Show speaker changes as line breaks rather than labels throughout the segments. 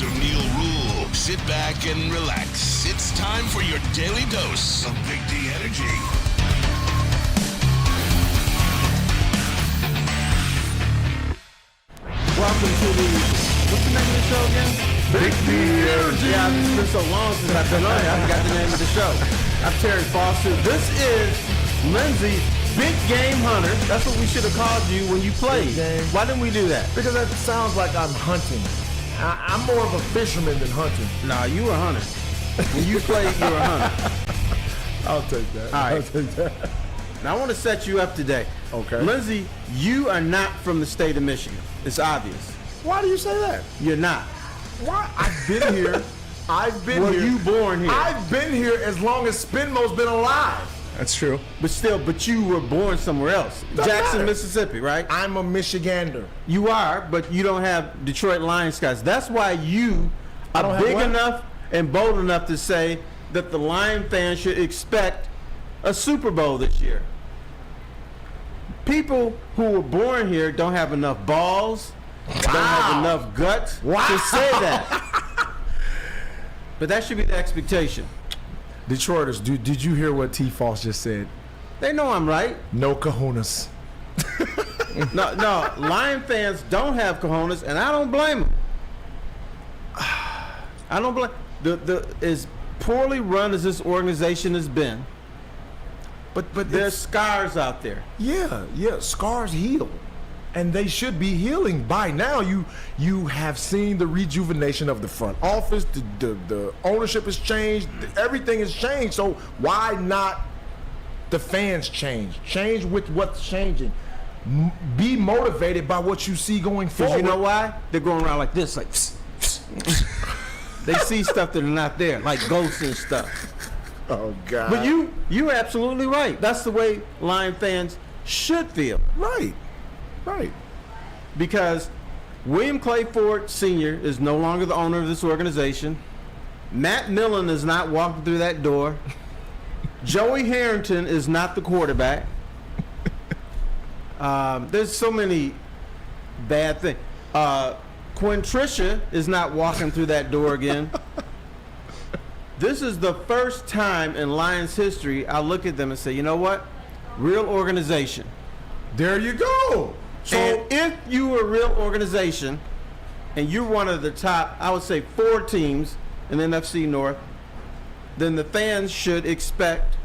of Neil Rule. Sit back and relax. It's time for your daily dose of Big D energy.
Welcome to what's the name of the show again?
Big D energy.
Yeah, it's been so long since I've been on it, I forgot the name of the show. I'm Terry Foster. This is Lindsay, Big Game Hunter. That's what we should have called you when you played. Why didn't we do that?
Because that sounds like I'm hunting. I'm more of a fisherman than hunting.
Nah, you were a hunter. When you played, you were a hunter.
I'll take that.
All right.
I'll take that.
Now I want to set you up today.
Okay.
Lindsay, you are not from the state of Michigan. It's obvious.
Why do you say that?
You're not.
Why? I've been here.
Were you born here?
I've been here as long as Spinmo's been alive.
That's true.
But you were born somewhere else.
Doesn't
Jackson,
matter.
Mississippi, right?
I'm a Michigander.
You are, but you don't have Detroit Lions guys. That's why you
I don't
are
have
big
what?
enough and bold enough to say that the Lion fans should expect a Super Bowl this year. People who were born here don't have enough balls, don't have enough guts to say that. But that should be the expectation.
Detroiters, did you hear what T. Foss just said?
They know I'm right.
No kahunas.
No, Lion fans don't have cojones, and I don't blame them. I don't blame as poorly run as this organization has been. But there's scars out there.
Yeah, scars heal. And they should be healing by now. You have seen the rejuvenation of the front office. The ownership has changed. Everything has changed. So why not the fans change? Change with what's changing. Be motivated by what you see going forward.
Because you know why? They're going around like this, like they see stuff that are not there, like ghosts and stuff.
Oh God!
But you're absolutely right. That's the way Lion fans should feel.
Right.
Because William Clay Ford Sr. is no longer the owner of this organization. Matt Millen is not walking through that door. Joey Harrington is not the quarterback. There's so many bad things. Quintricia is not walking through that door again. This is the first time in Lions history I look at them and say, you know what? Real organization.
There you go. So
And if you were a real organization and you're one of the top, I would say 4 teams in the NFC North, then the fans should expect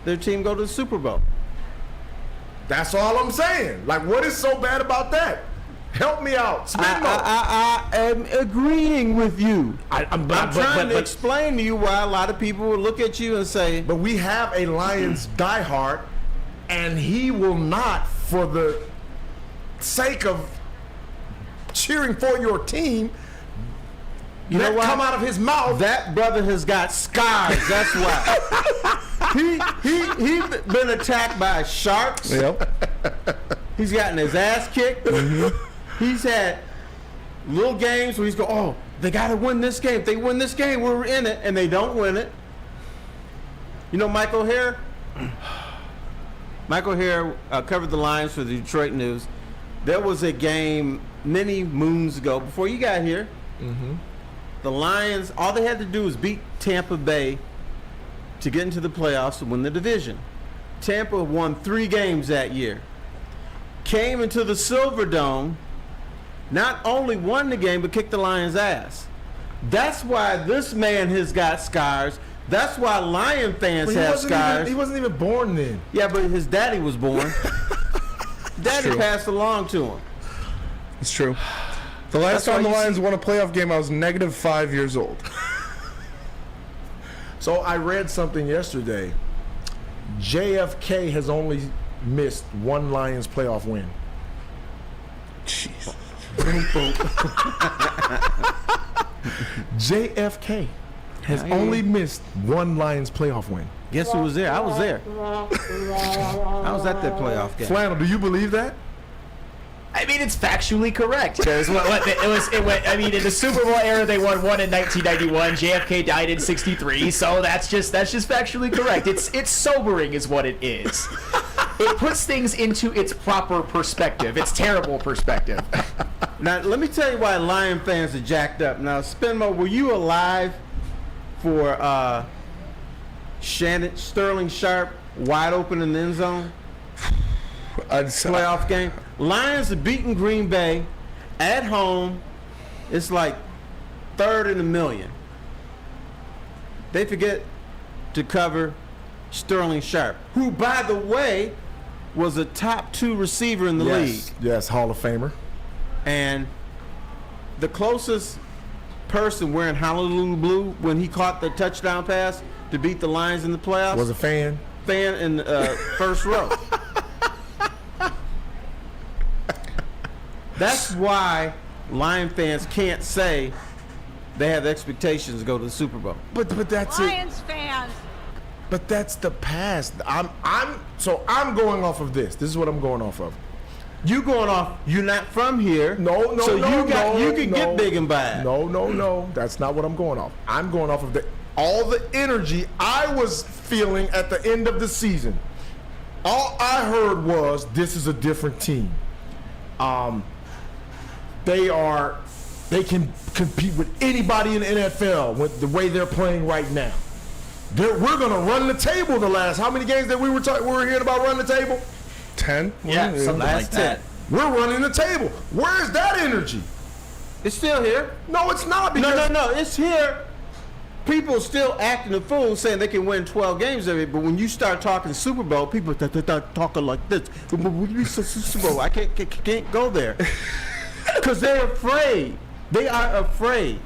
their team go to the Super Bowl.
that's all I'm saying. Like, what is so bad about that? Help me out. Spinmo.
I am agreeing with you.
I'm
trying to explain to you why a lot of people will look at you and say,
But we have a Lions diehard, and he will not, for the sake of cheering for your team,
you know what?
come out of his mouth.
That brother has got scars. That's why. He's been attacked by sharks.
Yep.
He's gotten his ass kicked. He's had little games where he's going, oh, they got to win this game. If they win this game, we're in it, and they don't win it. You know Mike O'Hare? Mike O'Hare covered the Lions for the Detroit News. There was a game many moons ago, before you got here.
Mm-hmm.
The Lions, all they had to do was beat Tampa Bay to get into the playoffs to win the division. Tampa won 3 games that year. Came into the Silver Dome, not only won the game, but kicked the Lions' ass. That's why this man has got scars. That's why Lion fans have scars.
He wasn't even born then.
Yeah, but his daddy was born. Daddy
true.
passed along to him.
It's true. The last
That's why
time the
you
Lions won a playoff game, I was -5 years old.
So I read something yesterday. JFK has only missed 1 Lions playoff win.
Jeez.
JFK has only missed 1 Lions playoff win.
Guess who was there? I was there. I was at that playoff game.
Flannel, do you believe that?
I mean, it's factually correct. Because I mean, in the Super Bowl era, they won one in 1991. JFK died in '63. So that's just factually correct. It's sobering, is what it is. it puts things into its proper perspective. It's terrible perspective.
Now, let me tell you why Lion fans are jacked up. Now, Spinmo, were you alive for Sterling Sharp wide open in the end zone playoff game? Lions are beating Green Bay at home. It's like third in a million. They forget to cover Sterling Sharp, who, by the way, was a top 2 receiver in the league.
Yes, Hall of Famer.
And the closest person wearing Honolulu blue when he caught the touchdown pass to beat the Lions in the playoffs
Was a fan.
in the first row. That's why Lion fans can't say they have expectations to go to the Super Bowl.
But that's
Lions fans.
But that's the past. I'm going off of this. This is what I'm going off of.
You going off? You're not from here.
No.
So you can get big and bad.
No. That's not what I'm going off. I'm going off of all the energy I was feeling at the end of the season. All I heard was this is a different team. They can compete with anybody in the NFL with the way they're playing right now. We're going to run the table the last. How many games that we were hearing about running the table?
10?
Yeah, something like that.
We're running the table. Where's that energy?
It's still here.
No, it's not. Because
No. It's here. People still acting a fool saying they can win 12 games every. But when you start talking Super Bowl, people start talking like this. Super Bowl. I can't go there because they're afraid. They are afraid.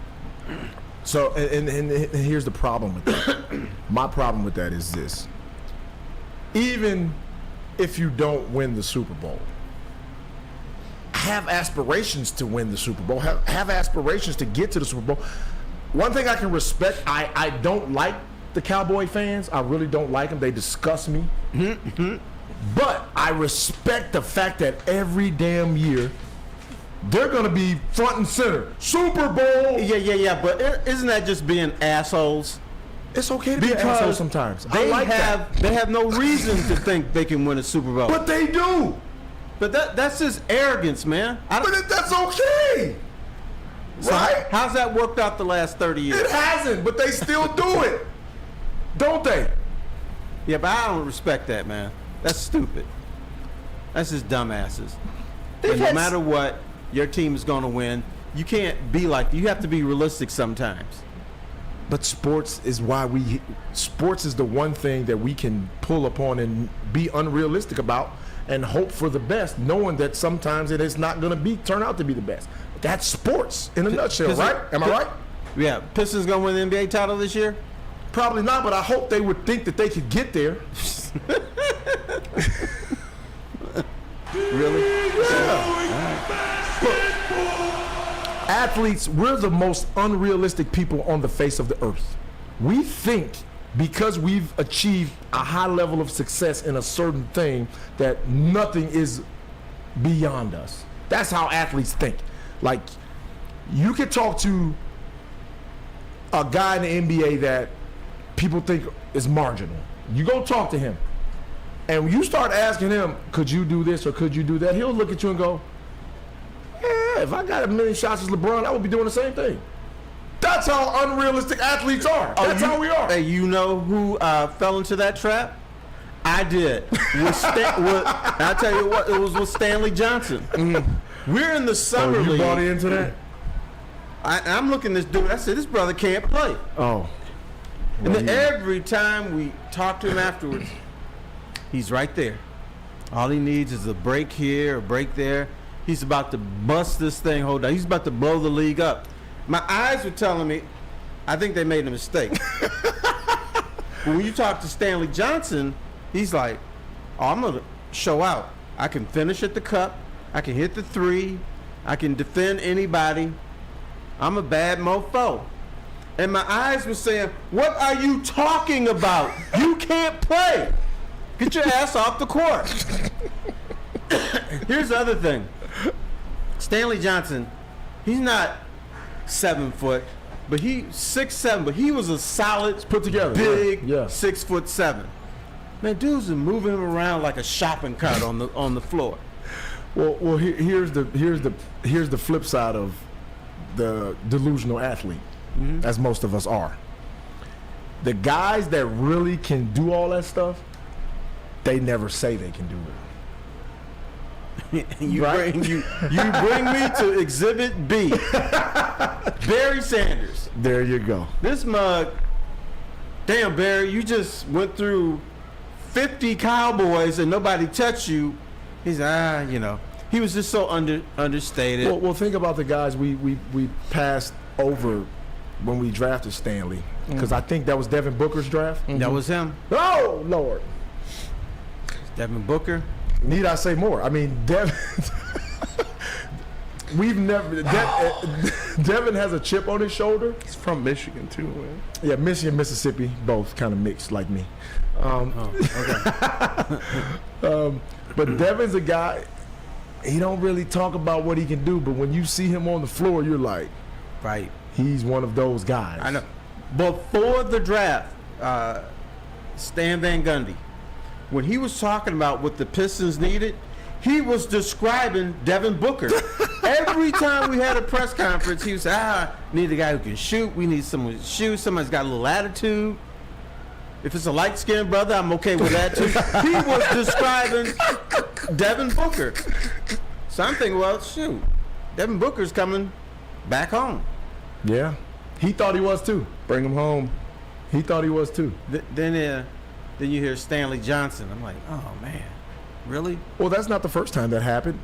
So, and here's the problem with that. My problem with that is this. Even if you don't win the Super Bowl, have aspirations to win the Super Bowl. Have aspirations to get to the Super Bowl. One thing I can respect, I don't like the Cowboy fans. I really don't like them. They disgust me. But I respect the fact that every damn year, they're going to be front and center. Super Bowl.
Yeah. But isn't that just being assholes?
It's okay to be an asshole sometimes.
They have no reason to think they can win a Super Bowl.
But they do.
But that's just arrogance, man.
But that's okay.
So
Right?
how's that worked out the last 30 years?
It hasn't, but they still do it. Don't they?
Yeah, but I don't respect that, man. That's stupid. That's just dumbasses. And no matter what, your team is going to win. You can't be like, you have to be realistic sometimes.
But sports is the one thing that we can pull upon and be unrealistic about and hope for the best, knowing that sometimes it is not going to turn out to be the best. That's sports in a nutshell, right? Am I right?
Yeah, Pistons going to win the NBA title this year?
Probably not, but I hope they would think that they could get there.
Really?
Yeah. Look, athletes, we're the most unrealistic people on the face of the earth. We think because we've achieved a high level of success in a certain thing that nothing is beyond us. That's how athletes think. Like, you could talk to a guy in the NBA that people think is marginal. You go talk to him. And when you start asking him, could you do this or could you do that? He'll look at you and go, yeah, if I got a million shots as LeBron, I would be doing the same thing. That's how unrealistic athletes are. That's how we are.
Hey, you know who fell into that trap? I did. I'll tell you what, it was with Stanley Johnson. We're in the summer league.
You bought into that?
I'm looking at this dude. I said, this brother can't play.
Oh.
And then every time we talk to him afterwards, he's right there. All he needs is a break here, a break there. He's about to bust this thing. Hold on. He's about to blow the league up. My eyes were telling me, I think they made a mistake. But when you talk to Stanley Johnson, he's like, oh, I'm going to show out. I can finish at the cup. I can hit the three. I can defend anybody. I'm a bad mofo. And my eyes were saying, what are you talking about? You can't play. Get your ass off the court. Here's the other thing. Stanley Johnson, he's not 7 foot, but he's 6'7", but he was a solid,
put together,
big,
yeah.
6'7". Man, dudes are moving him around like a shopping cart on the floor.
Well, here's the flip side of the delusional athlete, as most of us are. The guys that really can do all that stuff, they never say they can do it.
you bring me to Exhibit B. Barry Sanders.
There you go.
This mug. Damn, Barry, you just went through 50 Cowboys and nobody touched you. He's he was just so understated.
Well, think about the guys we passed over when we drafted Stanley, because I think that was Devin Booker's draft.
That was him.
Oh Lord,
Devin Booker.
Need I say more? I mean, Devin. Devin has a chip on his shoulder.
He's from Michigan too, man.
Yeah, Michigan, Mississippi, both kind of mixed like me. But Devin's a guy. He don't really talk about what he can do, but when you see him on the floor, you're like,
right.
He's one of those guys.
I know. Before the draft, Stan Van Gundy, when he was talking about what the Pistons needed, he was describing Devin Booker. Every time we had a press conference, he was need a guy who can shoot. We need someone to shoot. Somebody's got a little attitude. If it's a light-skinned brother, I'm okay with that too. He was describing Devin Booker. So I'm thinking, well, shoot, Devin Booker's coming back home.
Yeah, he thought he was too.
Bring him home.
He thought he was too.
Then you hear Stanley Johnson. I'm like, oh man, really?
Well, that's not the first time that happened.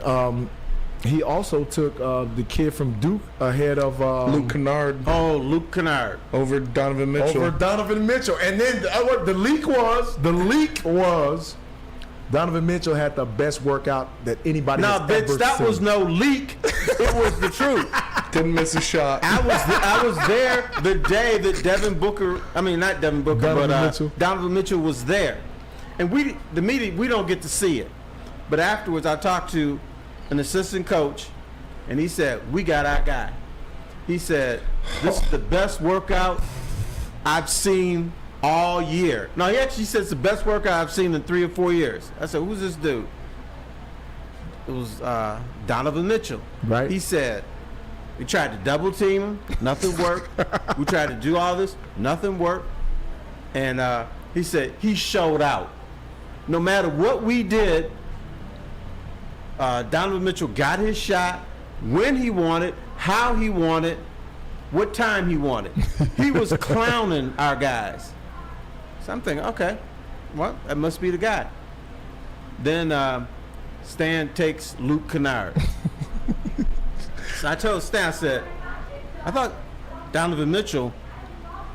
He also took the kid from Duke ahead of
Luke Kennard.
Oh, Luke Kennard
Over Donovan Mitchell.
And then the leak was Donovan Mitchell had the best workout that anybody has ever seen.
That was no leak. It was the truth.
Didn't miss a shot.
I was there the day that Donovan Mitchell was there, and the media we don't get to see it, but afterwards I talked to an assistant coach, and he said, we got our guy. He said, this is the best workout I've seen all year. No, he actually said it's the best workout I've seen in 3 or 4 years. I said, who's this dude? It was Donovan Mitchell.
Right.
He said, we tried to double team him, nothing worked. We tried to do all this, nothing worked. And he said he showed out. No matter what we did, Donovan Mitchell got his shot when he wanted, how he wanted, what time he wanted. He was clowning our guys. So I'm thinking, okay, well, that must be the guy. Then Stan takes Luke Kennard. So I told Stan, I said, I thought Donovan Mitchell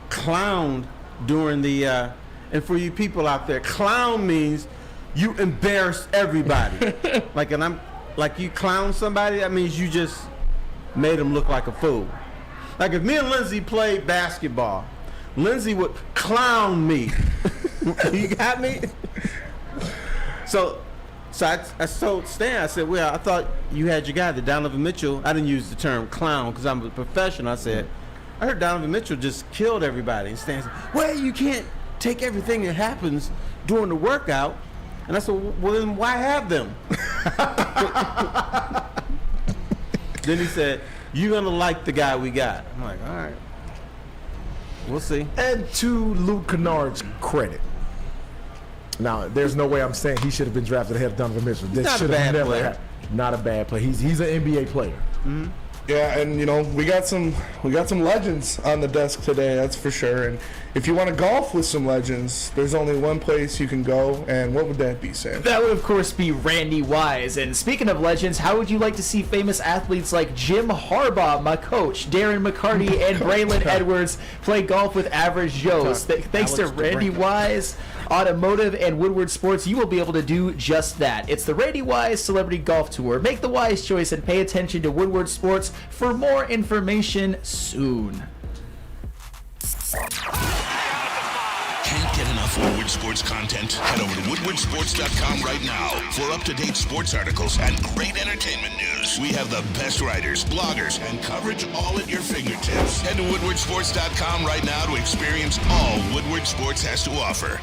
clowned during the, and for you people out there, clown means you embarrass everybody. Like you clown somebody, that means you just made them look like a fool. Like if me and Lindsay played basketball, Lindsay would clown me. You got me? So I told Stan, I said, well, I thought you had your guy, the Donovan Mitchell. I didn't use the term clown because I'm a professional. I said, I heard Donovan Mitchell just killed everybody. And Stan said, well, you can't take everything that happens during the workout. And I said, well, then why have them? Then he said, you're going to like the guy we got. I'm like, all right. We'll see.
And to Luke Kennard's credit, now there's no way I'm saying he should have been drafted ahead of Donovan Mitchell. This
not a
should
bad
have never
player.
happened. Not a bad player. He's an NBA player.
Mm-hmm.
Yeah, and we got some legends on the desk today, that's for sure. And if you want to golf with some legends, there's only one place you can go, and what would that be, Sam?
That would, of course, be Randy Wise. And speaking of legends, how would you like to see famous athletes like Jim Harbaugh, my coach, Darren McCarty, and Braylon Edwards play golf with Average Joes? Thanks to Randy Wise, Automotive, and Woodward Sports, you will be able to do just that. It's the Randy Wise Celebrity Golf Tour. Make the wise choice and pay attention to Woodward Sports for more information soon.
Can't get enough Woodward Sports content? Head over to woodwardsports.com right now for up-to-date sports articles and great entertainment news. We have the best writers, bloggers, and coverage all at your fingertips. Head to woodwardsports.com right now to experience all Woodward Sports has to offer.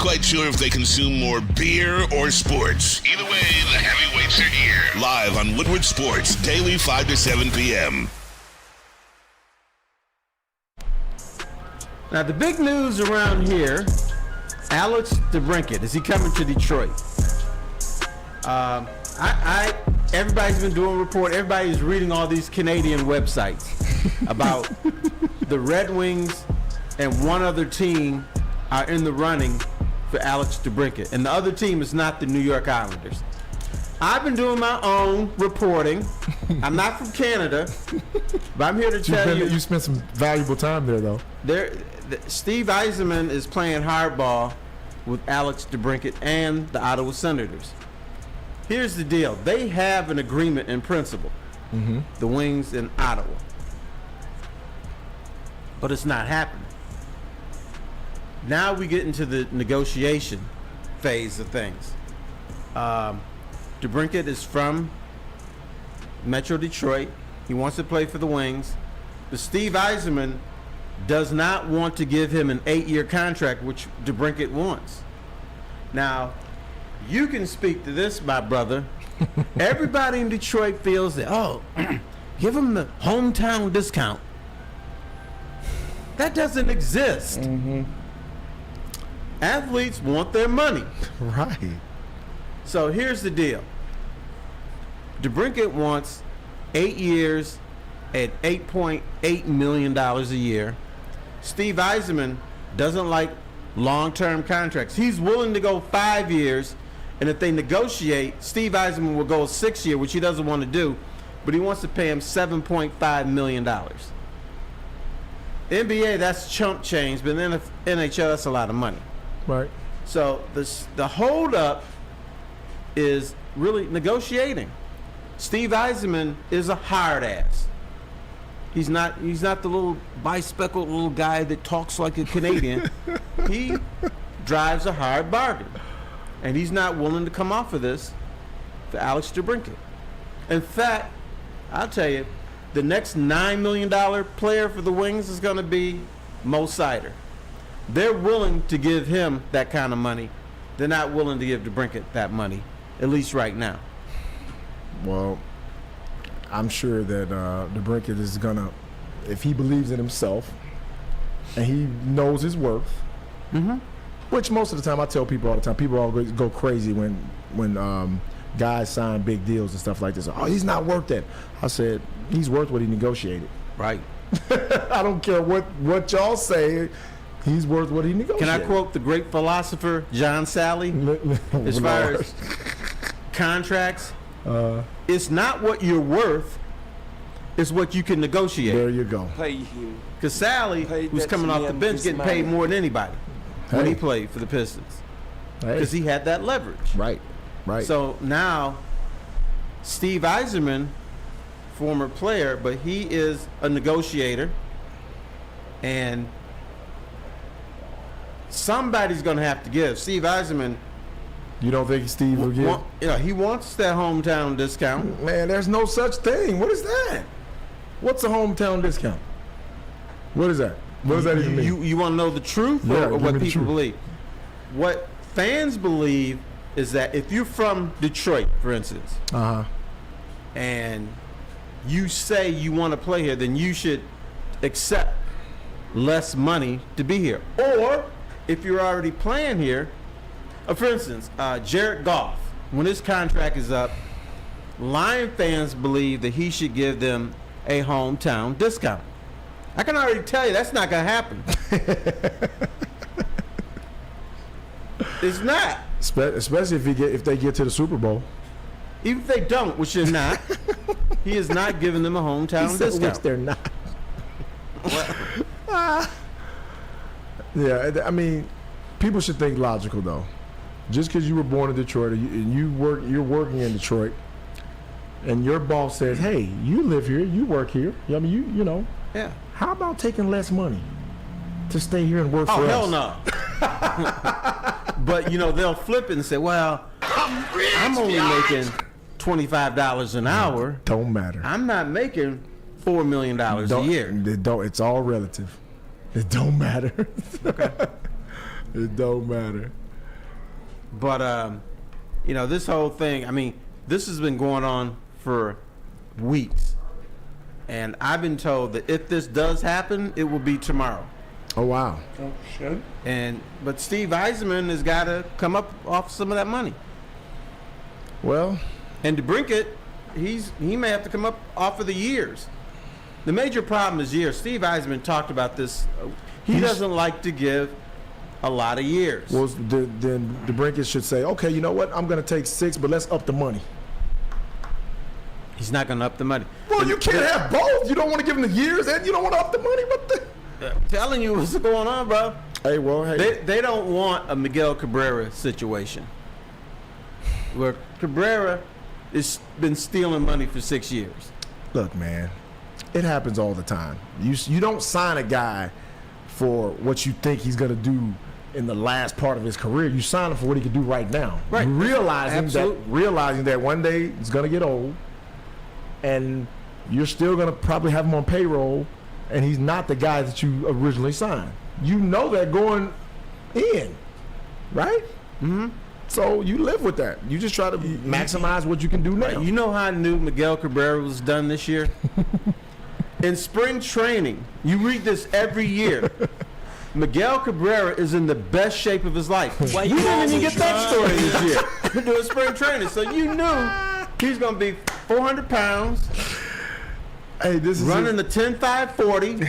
quite sure if they consume more beer or sports. Either way, the heavyweights are here. Live on Woodward Sports, daily 5 to 7 p.m.
Now, the big news around here, Alex DeBrincat, is he coming to Detroit? Everybody's been doing a report. Everybody's reading all these Canadian websites about the Red Wings and one other team are in the running for Alex DeBrincat. And the other team is not the New York Islanders. I've been doing my own reporting. I'm not from Canada, but I'm here to tell you.
You spent some valuable time there, though.
Steve Yzerman is playing hardball with Alex DeBrincat and the Ottawa Senators. Here's the deal. They have an agreement in principle, the Wings in Ottawa. But it's not happening. Now we get into the negotiation phase of things. DeBrincat is from Metro Detroit. He wants to play for the Wings. But Steve Yzerman does not want to give him an 8-year contract, which DeBrincat wants. Now, you can speak to this, my brother. Everybody in Detroit feels that, give him the hometown discount. That doesn't exist. Athletes want their money.
Right.
So here's the deal. DeBrincat wants 8 years at $8.8 million a year. Steve Yzerman doesn't like long-term contracts. He's willing to go 5 years, and if they negotiate, Steve Yzerman will go a 6-year, which he doesn't want to do, but he wants to pay him $7.5 million. NBA, that's chump change, but in the NHL, that's a lot of money.
Right.
So the hold-up is really negotiating. Steve Yzerman is a hard ass. He's not the little bi-speckled little guy that talks like a Canadian. He drives a hard bargain. And he's not willing to come off of this for Alex DeBrincat. In fact, I'll tell you, the next $9 million player for the Wings is going to be Mo Sider. They're willing to give him that kind of money. They're not willing to give DeBrincat that money, at least right now.
Well, I'm sure that DeBrincat is gonna, if he believes in himself and he knows his worth, which most of the time I tell people all the time, people always go crazy when guys sign big deals and stuff like this. Oh, he's not worth that. I said he's worth what he negotiated.
Right.
I don't care what y'all say. He's worth what he negotiated.
Can I quote the great philosopher John Sally? As far as contracts, it's not what you're worth, it's what you can negotiate.
There you go.
Because Sally, who's coming off the bench, getting paid more than anybody when he played for the Pistons. Because he had that leverage.
Right.
So now, Steve Yzerman, former player, but he is a negotiator, and somebody's going to have to give. Steve Yzerman.
You don't think Steve will give?
He wants that hometown discount.
Man, there's no such thing. What is that? What's a hometown discount? What is that? What does that even mean?
You want to know the truth or what people believe? What fans believe is that if you're from Detroit, for instance, and you say you want to play here, then you should accept less money to be here. Or if you're already playing here, for instance, Jared Goff, when his contract is up, Lion fans believe that he should give them a hometown discount. I can already tell you that's not going to happen. It's not.
Especially if they get to the Super Bowl.
Even if they don't, which they're not, he is not giving them a hometown discount.
Which they're not. Yeah, I mean, people should think logical though. Just because you were born in Detroit and you're working in Detroit, and your boss says, "Hey, you live here, you work here. I mean, you know.
Yeah.
How about taking less money to stay here and work for us?"
Oh, hell no. But they'll flip it and say, "Well, I'm only making $25 an hour.
Don't matter.
I'm not making $4 million a year."
It's all relative. It don't matter.
Okay.
It don't matter.
But this whole thing. I mean, this has been going on for weeks, and I've been told that if this does happen, it will be tomorrow.
Oh wow.
Oh, shit.
But Steve Eisenman has got to come up off some of that money.
Well,
And DeBrincat, he may have to come up off of the years. The major problem is years. Steve Eisman talked about this. He doesn't like to give a lot of years.
well, then DeBrincat should say, okay, you know what? I'm going to take 6, but let's up the money.
He's not going to up the money.
Well, you can't have both. You don't want to give him the years, and you don't want to up the money. What the?
I'm telling you what's going on, bro.
Hey, well, hey.
They don't want a Miguel Cabrera situation where Cabrera has been stealing money for 6 years.
Look, man, it happens all the time. You don't sign a guy for what you think he's going to do in the last part of his career. You sign him for what he can do right now.
Right.
Realizing that one day he's going to get old, and you're still going to probably have him on payroll, and he's not the guy that you originally signed. You know that going in, right?
Mm-hmm.
So you live with that. You just try to maximize what you can do now.
Right. You know how I knew Miguel Cabrera was done this year? In spring training, you read this every year. Miguel Cabrera is in the best shape of his life. Why you didn't even get that story this year? Doing spring training, so you knew he's going to be 400 pounds.
Hey, this is
Running the 10-5-40.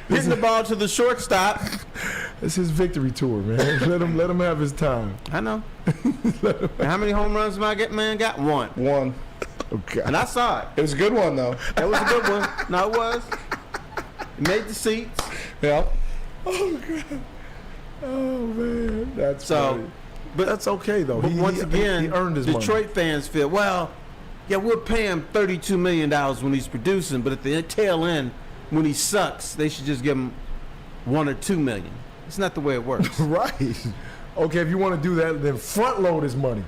Hitting the ball to the shortstop.
It's his victory tour, man. let him have his time.
I know. And how many home runs my man got? One.
One.
Okay.
And I saw it.
It was a good one, though.
That was a good one. No, it was. It made the seats.
Yeah.
Oh God. Oh man, that's
So,
funny.
but
That's okay though.
But once again,
he earned his
Detroit fans feel, well, yeah, we'll pay him $32 million when he's producing, but at the tail end, when he sucks, they should just give him $1 or $2 million. It's not the way it works.
money. Right. Okay, if you want to do that, then front load his money.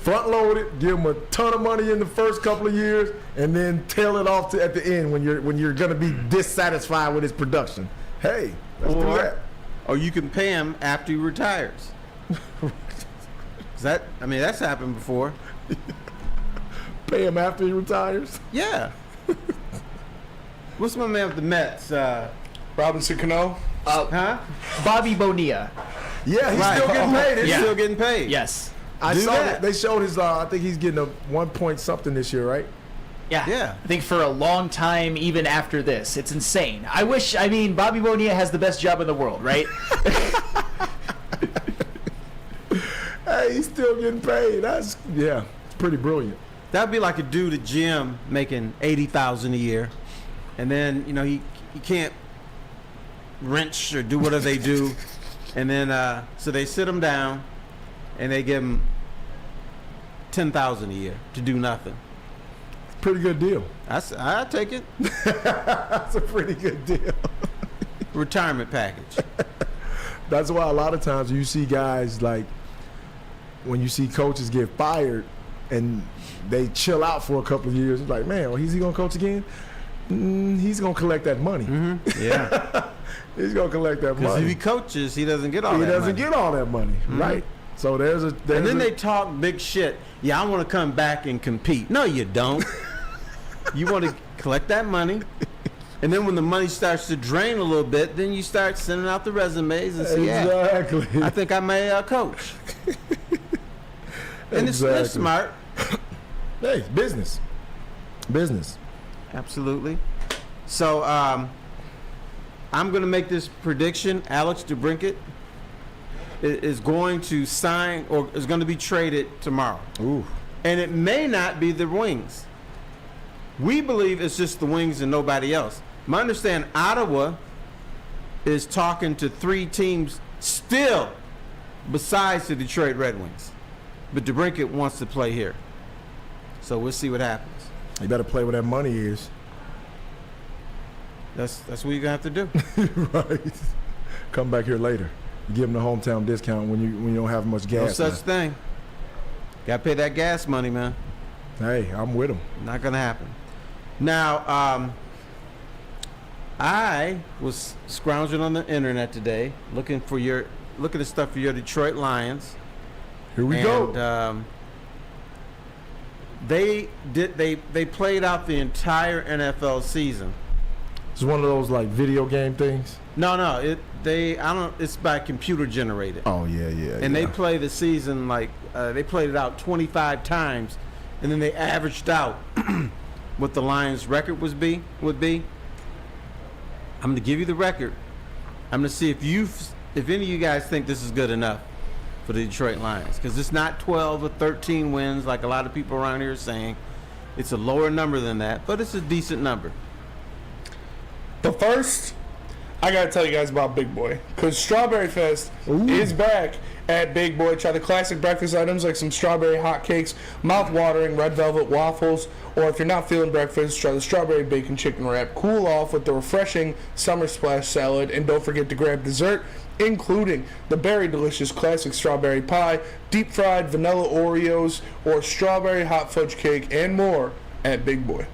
Front load it, give him a ton of money in the first couple of years, and then tail it off at the end when you're gonna be dissatisfied with his production. Hey, let's do that.
Or you can pay him after he retires. That's happened before.
Pay him after he retires.
Yeah. What's my man with the Mets?
Robinson Cano.
Huh?
Bobby Bonilla.
Yeah, he's
Right.
still getting paid.
He's
Yeah.
still getting paid.
Yes.
I
Do
saw
that.
that. They showed his. I think he's getting a 1 point something this year, right?
Yeah.
Yeah.
I think for a long time, even after this, it's insane. Bobby Bonilla has the best job in the world, right?
Hey, he's still getting paid. It's pretty brilliant.
That'd be like a dude at gym making $80,000 a year, and then he can't wrench or do whatever they do, and then so they sit him down, and they give him $10,000 a year to do nothing.
Pretty good deal.
I take it.
That's a pretty good deal.
Retirement package.
That's why a lot of times you see guys like when you see coaches get fired and they chill out for a couple of years. It's like, man, well, is he gonna coach again? He's gonna collect that money.
Mm-hmm. Yeah.
He's gonna collect that
Because
money.
if he coaches, he doesn't get all
He
that
doesn't
money.
get all that money, right? So there's
And then they talk big shit. Yeah, I want to come back and compete. No, you don't. You want to collect that money. And then when the money starts to drain a little bit, then you start sending out the resumes and say,
exactly.
I think I may coach. And it's
Exactly.
smart.
Hey, business.
Absolutely. So I'm going to make this prediction. Alex DeBrincat is going to sign or is going to be traded tomorrow.
Ooh.
And it may not be the Wings. We believe it's just the Wings and nobody else. My understanding, Ottawa is talking to 3 teams still besides the Detroit Red Wings. But DeBrincat wants to play here. So we'll see what happens.
You better play where that money is.
That's what you're going to have to do.
Right. Come back here later. You give them the hometown discount when you don't have much
No
gas.
such
left.
thing. Got to pay that gas money, man.
Hey, I'm with them.
Not going to happen. Now, I was scrounging on the internet today looking for your looking at stuff for your Detroit Lions.
Here we go.
They played out the entire NFL season.
It's one of those like video game things.
No, it's by computer generated.
Oh yeah.
And they play the season like they played it out 25 times, and then they averaged out what the Lions' record would be. I'm going to give you the record. I'm going to see if any of you guys think this is good enough for the Detroit Lions, because it's not 12 or 13 wins like a lot of people around here are saying. It's a lower number than that, but it's a decent number.
But first, I gotta tell you guys about Big Boy, because Strawberry Fest is back at Big Boy. Try the classic breakfast items like some strawberry hotcakes, mouth-watering red velvet waffles, or if you're not feeling breakfast, try the strawberry bacon chicken wrap. Cool off with the refreshing summer splash salad, and don't forget to grab dessert, including the very delicious classic strawberry pie, deep-fried vanilla Oreos, or strawberry hot fudge cake, and more at Big Boy.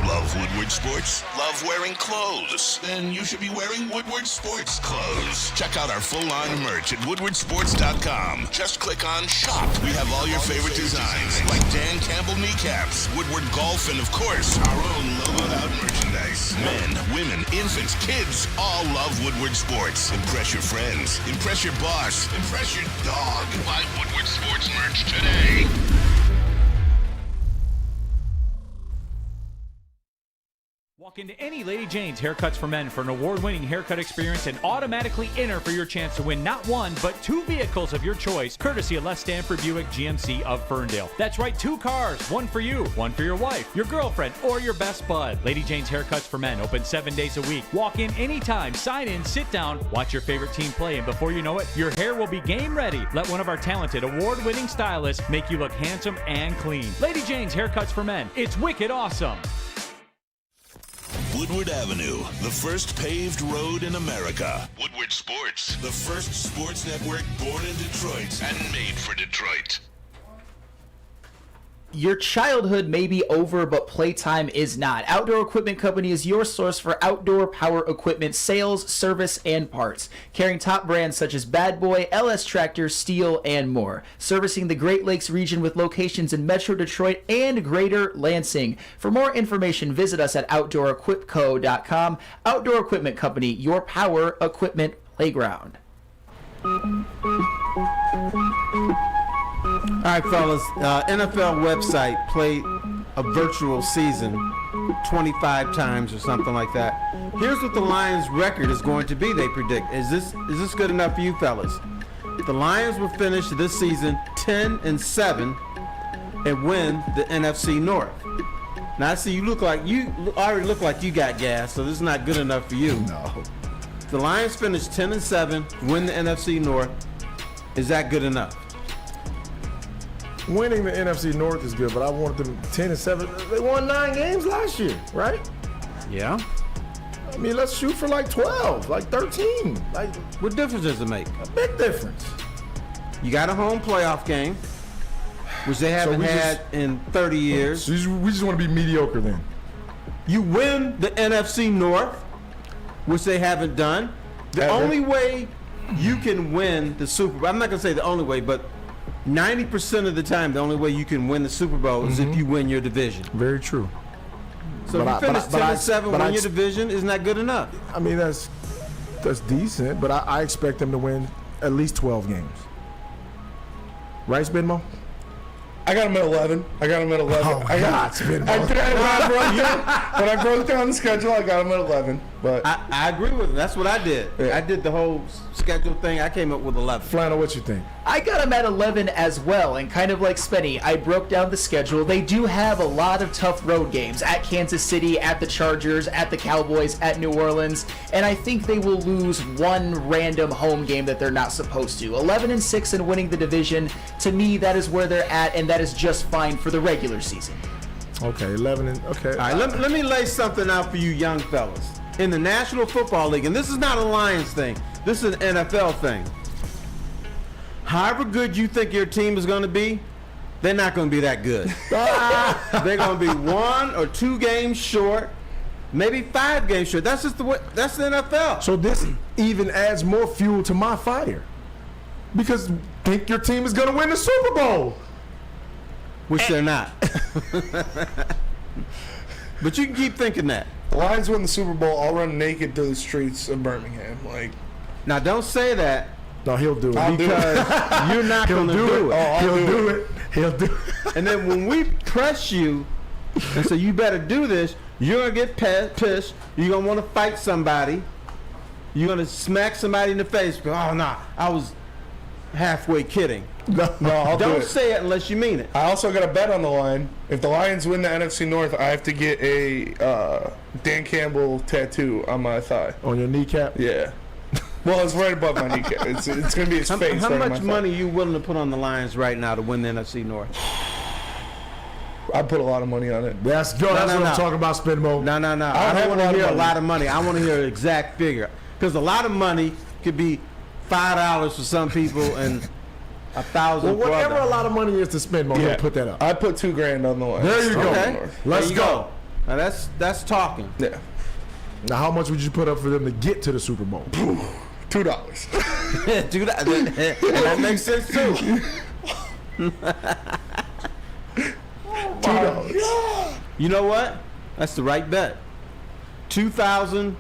Love Woodward Sports? Love wearing clothes? Then you should be wearing Woodward Sports clothes. Check out our full line of merch at woodwardsports.com. Just click on shop. We have all your favorite designs, like Dan Campbell kneecaps, Woodward golf, and of course, our own logoed out merchandise. Men, women, infants, kids all love Woodward Sports. Impress your friends. Impress your boss. Impress your dog. Buy Woodward Sports merch today.
Walk into any Lady Jane's Haircuts for Men for an award-winning haircut experience and automatically enter for your chance to win not one, but 2 vehicles of your choice, courtesy of Les Stanford Buick GMC of Ferndale. That's right, 2 cars, one for you, one for your wife, your girlfriend, or your best bud. Lady Jane's Haircuts for Men, open 7 days a week. Walk in anytime, sign in, sit down, watch your favorite team play, and before you know it, your hair will be game ready. Let one of our talented, award-winning stylists make you look handsome and clean. Lady Jane's Haircuts for Men. It's wicked awesome.
Woodward Avenue, the first paved road in America. Woodward Sports, the first sports network born in Detroit and made for Detroit.
Your childhood may be over, but playtime is not. Outdoor Equipment Company is your source for outdoor power equipment sales, service, and parts. Carrying top brands such as Bad Boy, LS Tractor, Steel, and more. Servicing the Great Lakes region with locations in Metro Detroit and Greater Lansing. For more information, visit us at OutdoorEquipCo.com. Outdoor Equipment Company, your power equipment playground.
All right, fellas. NFL website played a virtual season 25 times or something like that. Here's what the Lions' record is going to be. They predict. Is this good enough for you, fellas? The Lions will finish this season 10-7 and win the NFC North. Now I see you already look like you got gas, so this is not good enough for you.
No.
The Lions finish 10-7, win the NFC North. Is that good enough?
Winning the NFC North is good, but I want them 10-7. They won 9 games last year, right?
Yeah.
I mean, let's shoot for like 12, like 13. Like,
What difference does it make?
a big difference.
You got a home playoff game, which they haven't had in 30 years.
So we just want to be mediocre then.
You win the NFC North, which they haven't done. The
Ever.
only way you can win the Super Bowl, I'm not going to say the only way, but 90% of the time, the only way you can win the Super Bowl is if you win your division.
Very true.
So
But
if you finish 10-7, win
I-
your division, isn't that good enough?
I mean, that's decent, but I expect them to win at least 12 games. Right, Spinmo?
I got him at 11.
Oh, God, Spinmo.
When I broke down the schedule, I got him at 11. But
I agree with him. That's what I did.
Yeah.
I did the whole schedule thing. I came up with 11.
Flannel, what you think?
I got them at 11 as well, and kind of like Spenny, I broke down the schedule. They do have a lot of tough road games at Kansas City, at the Chargers, at the Cowboys, at New Orleans, and I think they will lose one random home game that they're not supposed to. 11-6 and winning the division, to me, that is where they're at, and that is just fine for the regular season.
Okay, 11 and okay.
All right, let me lay something out for you young fellas. In the National Football League, and this is not a Lions thing, this is an NFL thing. However good you think your team is going to be, they're not going to be that good. They're going to be 1 or 2 games short maybe 5 games straight. That's just the way. That's the NFL.
So this even adds more fuel to my fire. Because think your team is going to win the Super Bowl.
Which they're not. But you can keep thinking that.
The Lions win the Super Bowl. I'll run naked through the streets of Birmingham. Like,
Now, don't say that
No, he'll do it.
I'll do it.
because you're not going to do it.
He'll do it. He'll do it.
And then when we press you and say, you better do this, you're going to get pissed. You're going to want to fight somebody. You're going to smack somebody in the face. Go, oh, nah, I was halfway kidding.
no, I'll do
Don't
it.
say it unless you mean it.
I also got a bet on the line. If the Lions win the NFC North, I have to get a Dan Campbell tattoo on my thigh.
On your kneecap?
Yeah. Well, it's right above my kneecap. It's going to be his face.
How
right on
much
my
money are you willing to put on the Lions right now to win the NFC North?
thigh. I put a lot of money on it.
That's good. That's what I'm talking about, Spinmo.
No. I
have
don't
a
want
lot
to
of
hear a
money.
lot of money. I want to hear an exact figure. Because a lot of money could be $5 for some people and $1,000
Well,
for
whatever
others.
a lot of money is to Spinmo, he'll put that up.
I put $2,000 on the Lions.
There you go.
Okay.
Let's
There you
go.
Now that's talking.
Yeah.
Now, how much would you put up for them to get to the Super Bowl?
$2.
Do that. And that makes sense too.
$2.
You know what? That's the right bet. 2,000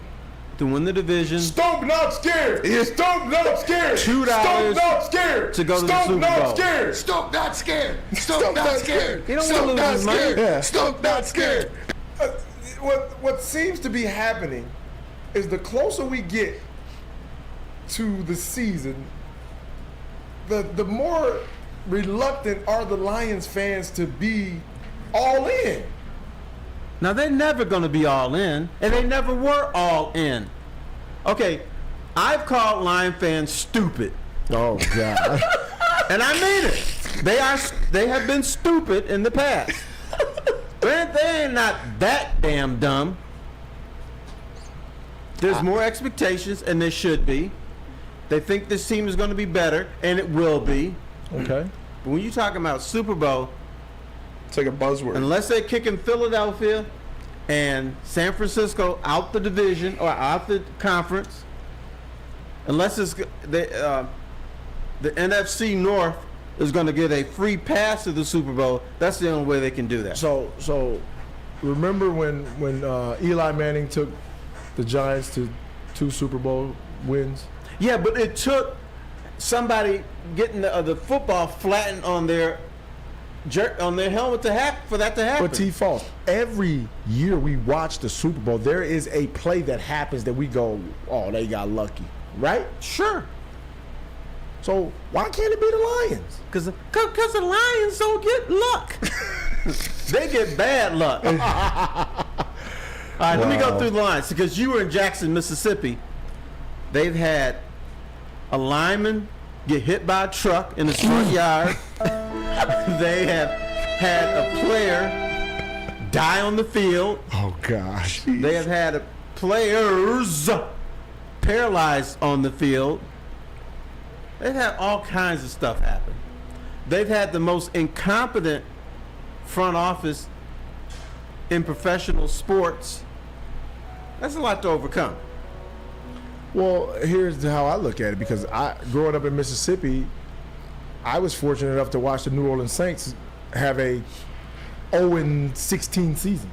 to win the division.
Stomp not scared. Stomp not scared.
$2
Stomp not scared.
to go to the
Stomp
Super
not
Bowl.
scared.
Stomp not scared. Stomp not scared.
He don't
Stomp
want to
not
lose his money.
scared.
Yeah.
Stomp not scared.
What seems to be happening is the closer we get to the season, the more reluctant are the Lions fans to be all in.
Now they're never going to be all in, and they never were all in. Okay, I've called Lion fans stupid,
Oh God.
and I mean it. They have been stupid in the past. But they ain't not that damn dumb. There's more expectations, and there should be. They think this team is going to be better, and it will be.
Okay.
But when you're talking about Super Bowl,
It's like a buzzword.
unless they're kicking Philadelphia and San Francisco out the division or out the conference, unless it's the NFC North is going to get a free pass to the Super Bowl, that's the only way they can do that.
So remember when Eli Manning took the Giants to 2 Super Bowl wins?
Yeah, but it took somebody getting the football flattened on their helmet for that to happen.
But T. Falls, every year we watch the Super Bowl, there is a play that happens that we go, oh, they got lucky, right?
Sure,
So why can't it be the Lions?
because the Lions don't get luck. They get bad luck. All right, let me go through the lines because you were in Jackson, Mississippi. They've had a lineman get hit by a truck in his front yard. They have had a player die on the field.
Oh gosh.
They have had players paralyzed on the field. They've had all kinds of stuff happen. They've had the most incompetent front office in professional sports. That's a lot to overcome.
Well, here's how I look at it, because growing up in Mississippi, I was fortunate enough to watch the New Orleans Saints have a 0-16 season.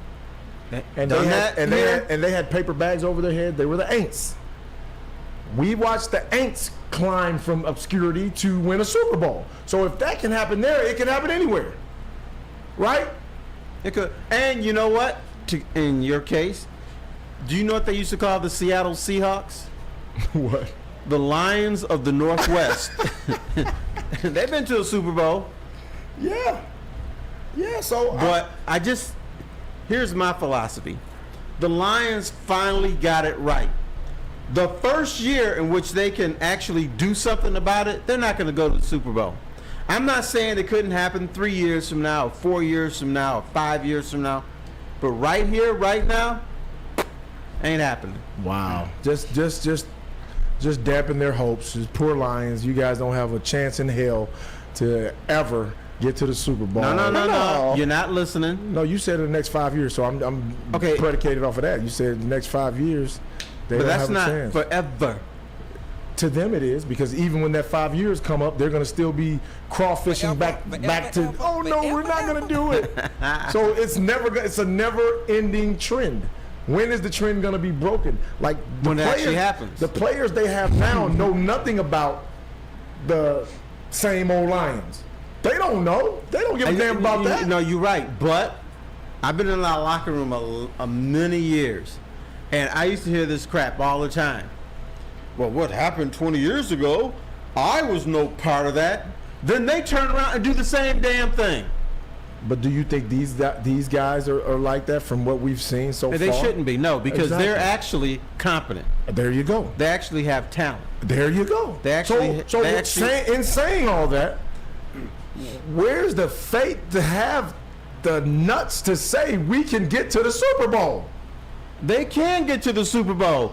And they had paper bags over their head. They were the Aints. We watched the Aints climb from obscurity to win a Super Bowl. So if that can happen there, it can happen anywhere. Right?
It could. And you know what? In your case, do you know what they used to call the Seattle Seahawks?
What?
The Lions of the Northwest. They've been to a Super Bowl.
Yeah. Yeah, so
But here's my philosophy. The Lions finally got it right. The first year in which they can actually do something about it, they're not going to go to the Super Bowl. I'm not saying it couldn't happen 3 years from now, or 4 years from now, or 5 years from now. But right here, right now, ain't happening.
wow. Just dampen their hopes. Just poor Lions. You guys don't have a chance in hell to ever get to the Super Bowl.
No. You're not listening.
No, you said in the next 5 years, so I'm
Okay.
predicated off of that. You said the next 5 years, they
But
don't
that's
have a
not
chance.
forever.
To them it is, because even when that 5 years come up, they're going to still be crawfishing back to, oh no, we're not going to do it. So it's a never-ending trend. When is the trend going to be broken? Like
When it actually happens.
The players they have now know nothing about the same old Lions. They don't know. They don't give a damn about that.
No, you're right. But I've been in our locker room a many years, and I used to hear this crap all the time. Well, what happened 20 years ago? I was no part of that. Then they turn around and do the same damn thing.
But do you think these guys are like that from what we've seen so far?
They shouldn't be, no, because they're
Exactly.
actually competent.
There you go.
They actually have talent.
There you go.
They actually-
So
they actually-
in saying all that, where's the faith to have the nuts to say we can get to the Super Bowl?
They can get to the Super Bowl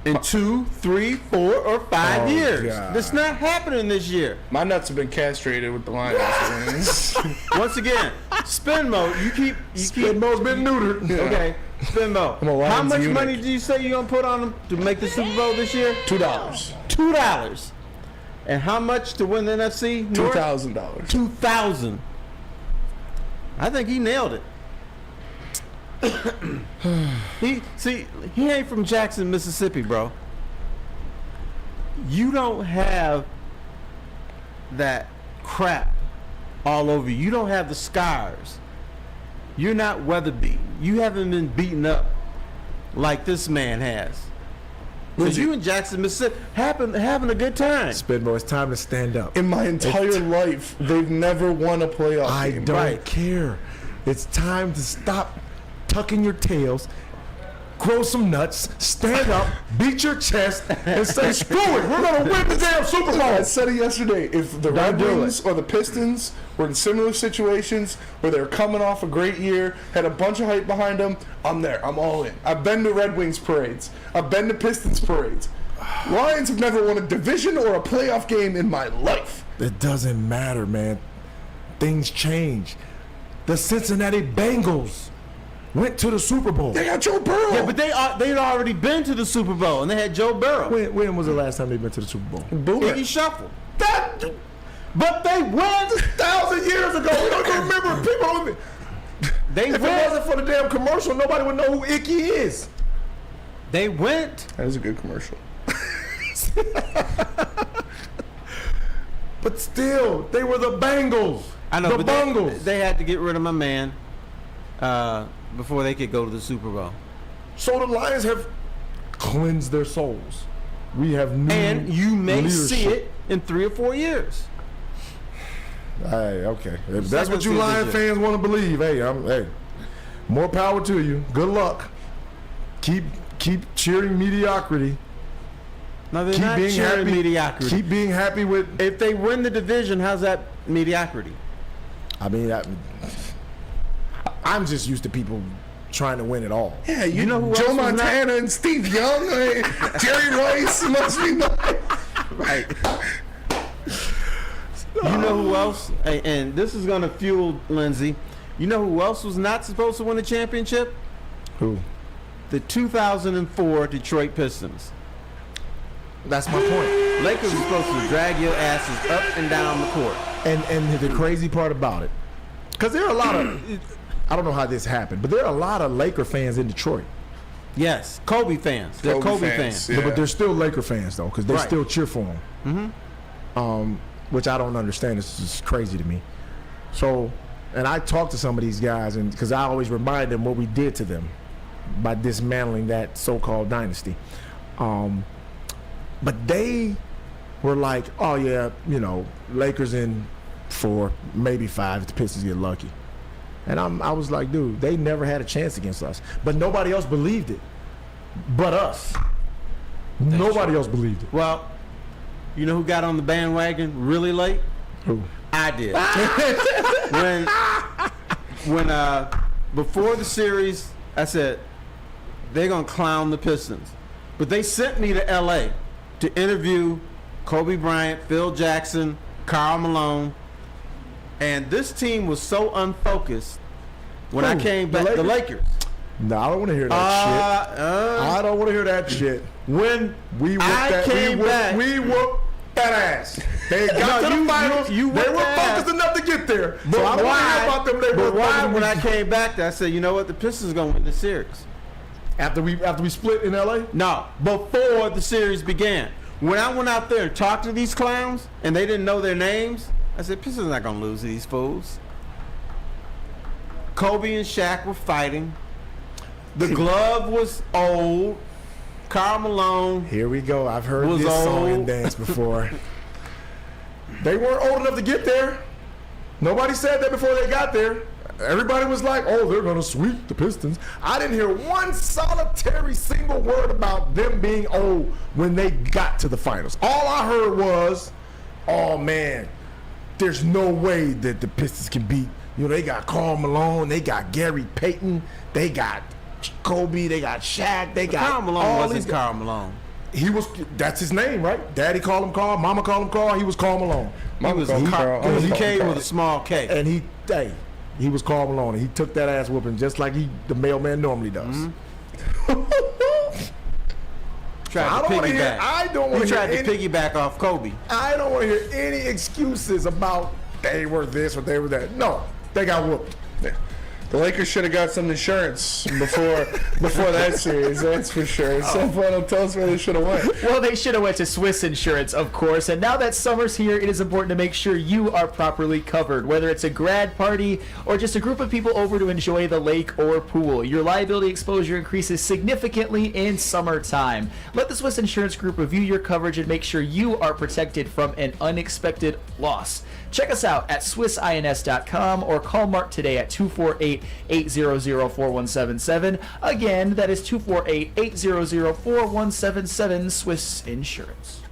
in 2, 3, 4, or 5
Oh,
years.
God.
That's not happening this year.
My nuts have been castrated with the Lions.
Once again, spin mode. You keep.
Spinbo's been neutered.
Okay, spin mode.
I'm a Lions
How much
eunuch.
money do you say you're gonna put on them to make the Super Bowl this year?
$2.
$2. And how much to win the NFC North?
$2,000.
$2,000. I think he nailed it. he ain't from Jackson, Mississippi, bro. You don't have that crap all over you. You don't have the scars. You're not weather beaten. You haven't been beaten up like this man has. Because you in Jackson, Mississippi, having a good time.
Spinbo, it's time to stand up.
In my entire life, they've never won a playoff
I
game.
don't care. It's time to stop tucking your tails, grow some nuts, stand up, beat your chest, and say, screw it, we're going to win the damn Super Bowl.
I said it yesterday. If the Red
do
Wings or the Pistons were in similar situations where they're coming off a great year, had a bunch of hype behind them, I'm there. I'm all in. I've been to Red Wings parades. I've been to Pistons parades. Lions have never won a division or a playoff game in my life.
It doesn't matter, man. Things change. The Cincinnati Bengals went to the Super Bowl.
They got Joe Burrow.
Yeah, but they'd already been to the Super Bowl, and they had Joe Burrow.
When was the last time they've been to the Super Bowl?
Iggy Shuffle. But they went
1,000 years ago. We don't even remember people.
They
If it
went.
wasn't for the damn commercial, nobody would know who Icky is.
They went.
That was a good commercial.
But still, they were the Bengals.
I know,
the
but
Bengals.
they had to get rid of my man before they could go to the Super Bowl.
So the Lions have cleansed their souls. We have new
And you may see
leadership.
it in 3 or 4 years.
Hey, okay. If
not
that's
gonna
what you
see it
Lion
this year.
fans want to believe, hey, more power to you. Good luck. Keep cheering mediocrity.
No, they're
Keep
not
being
cheering
happy.
mediocrity.
Keep being happy with.
If they win the division, how's that mediocrity?
I mean, I'm just used to people trying to win it all.
Yeah,
You know who
Joe
else was not-
Montana and Steve Young, Jerry Rice must be nice.
Right. You know who else? And this is going to fuel Lindsay. You know who else was not supposed to win the championship?
Who?
The 2004 Detroit Pistons.
That's my point.
Lakers were supposed to drag your asses up and down the court.
And the crazy part about it, because there are a lot of, I don't know how this happened, but there are a lot of Laker fans in Detroit.
Yes, Kobe fans. They're Kobe fans.
Yeah.
But they're still Laker fans though, because they
Right.
still cheer for them. Which I don't understand. It's just crazy to me. So, and I talk to some of these guys, and because I always remind them what we did to them by dismantling that so-called dynasty. But they were like, oh yeah, Lakers in 4, maybe 5 if the Pistons get lucky. And I was like, dude, they never had a chance against us. But nobody else believed it. But us. Nobody else believed it.
Well, you know who got on the bandwagon really late?
Who?
I did. when before the series, I said they're gonna clown the Pistons, but they sent me to LA to interview Kobe Bryant, Phil Jackson, Karl Malone, And this team was so unfocused when I came back. The Lakers.
No, I don't want to hear that shit. I don't want to hear that shit.
When
we whooped we whooped that ass. They got to the finals. They were focused enough to get there.
But
I don't want to hear about them.
But why, when I came back there, I said, you know what? The Pistons going to win the series.
After we split in LA?
No, before the series began. When I went out there and talked to these clowns and they didn't know their names, I said, Pistons not going to lose to these fools. Kobe and Shaq were fighting. The glove was old. Karl Malone.
Here we go. I've heard this song and dance before. They weren't old enough to get there. Nobody said that before they got there. Everybody was like, oh, they're going to sweep the Pistons. I didn't hear one solitary single word about them being old when they got to the finals. All I heard was, oh, man, there's no way that the Pistons can beat. You know, they got Karl Malone. They got Gary Payton. They got Kobe, they got Shaq, they got
Karl Malone wasn't Karl Malone.
He was. That's his name, right? Daddy called him Karl. Mama called him Karl. He was Karl Malone.
He was K with a small K.
And he was Karl Malone. And he took that ass whooping just like the mailman normally does.
I don't want to hear.
He tried
to piggyback off Kobe.
I don't want to hear any excuses about they were this or they were that. No, they got whooped.
The Lakers should have got some insurance before that series, that's for sure. Someone will tell us where they should have went.
Well, they should have went to Swiss Insurance, of course. And now that summer's here, it is important to make sure you are properly covered. Whether it's a grad party or just a group of people over to enjoy the lake or pool, your liability exposure increases significantly in summertime. Let the Swiss Insurance Group review your coverage and make sure you are protected from an unexpected loss. Check us out at SwissINS.com or call Mark today at 248-800-4177. Again, that is 248-800-4177, Swiss Insurance.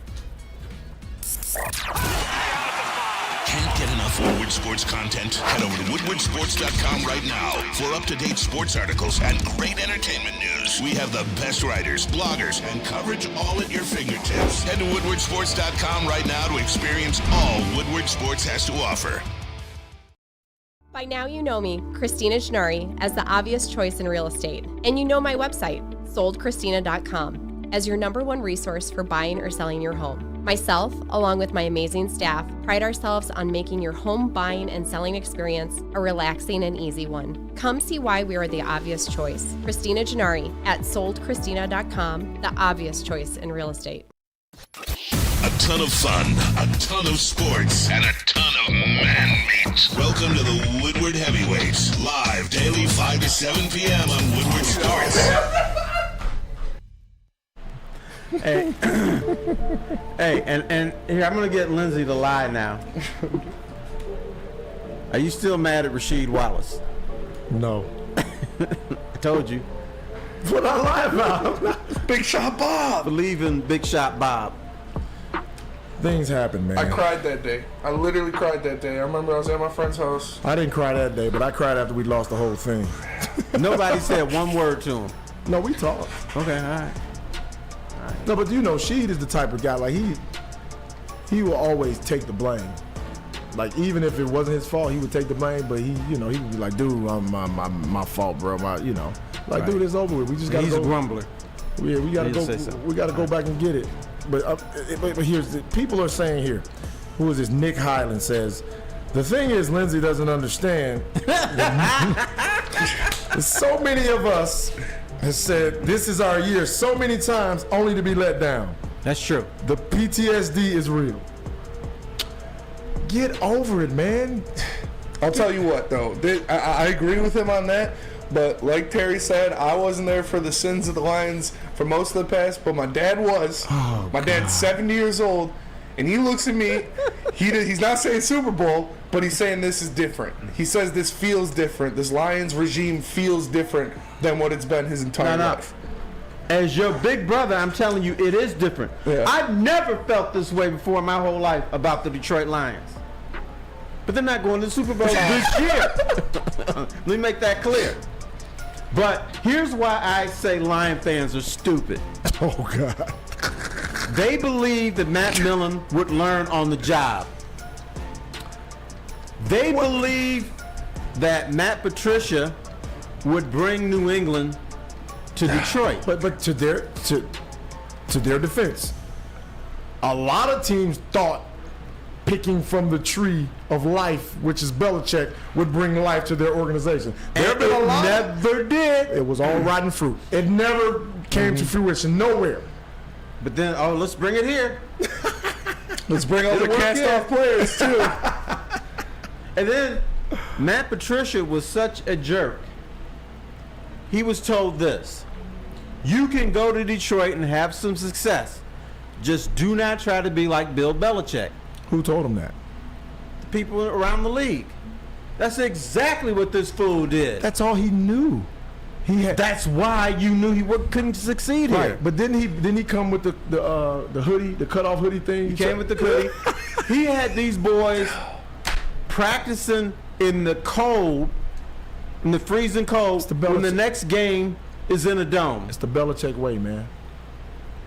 Can't get enough Woodward Sports content? Head over to woodwardsports.com right now for up-to-date sports articles and great entertainment news. We have the best writers, bloggers, and coverage all at your fingertips. Head to woodwardsports.com right now to experience all Woodward Sports has to offer.
By now you know me, Christina Gennari, as the obvious choice in real estate. And you know my website, soldchristina.com, as your #1 resource for buying or selling your home. Myself, along with my amazing staff, pride ourselves on making your home buying and selling experience a relaxing and easy one. Come see why we are the obvious choice. Christina Gennari at soldchristina.com, the obvious choice in real estate.
A ton of fun, a ton of sports, and a ton of man meat. Welcome to the Woodward Heavyweights, live daily 5 to 7 p.m. on Woodward Sports.
Hey, and here, I'm going to get Lindsay to lie now. Are you still mad at Rasheed Wallace?
No.
I told you.
What I lie about?
Big Shot Bob.
Believe in Big Shot Bob.
Things happen, man.
I cried that day. I literally cried that day. I remember I was at my friend's house.
I didn't cry that day, but I cried after we lost the whole thing.
Nobody said one word to him.
No, we talked.
Okay, all right.
No, but you know, Sheed is the type of guy, like he will always take the blame. Like, even if it wasn't his fault, he would take the blame, but he would be like, dude, my fault, bro. Dude, it's over with. We just got to go.
He's a grumbler.
Yeah, we got to go. We got to go back and get it. But here's the people are saying here. Who is this? Nick Highland says, the thing is, Lindsay doesn't understand. So many of us has said this is our year so many times only to be let down.
That's true.
The PTSD is real. Get over it, man.
I'll tell you what, though. I agree with him on that. But like Terry said, I wasn't there for the sins of the Lions for most of the past, but my dad was.
Oh,
my dad's 70 years old, and he looks at me. He's not saying Super Bowl, but he's saying this is different. He says this feels different. This Lions regime feels different than what it's been his entire life.
As your big brother, I'm telling you, it is different.
Yeah.
I've never felt this way before in my whole life about the Detroit Lions. But they're not going to the Super Bowl this year. Let me make that clear. But here's why I say Lion fans are stupid.
Oh, God.
They believe that Matt Millen would learn on the job. They believe that Matt Patricia would bring New England to Detroit.
But to their defense, a lot of teams thought picking from the tree of life, which is Belichick, would bring life to their organization. There have been a lot.
Never did.
It was all rotten fruit. It never came to fruition nowhere.
But then, let's bring it here.
Let's bring all the cast-off players, too.
And then Matt Patricia was such a jerk. He was told this: you can go to Detroit and have some success. Just do not try to be like Bill Belichick.
Who told him that?
The people around the league. That's exactly what this fool did.
That's all he knew.
That's why you knew he couldn't succeed here.
Right, but didn't he come with the hoodie, the cutoff hoodie thing?
He came with the hoodie. He had these boys practicing in the cold, in the freezing cold, when the next game is in a dome.
It's the Belichick way, man.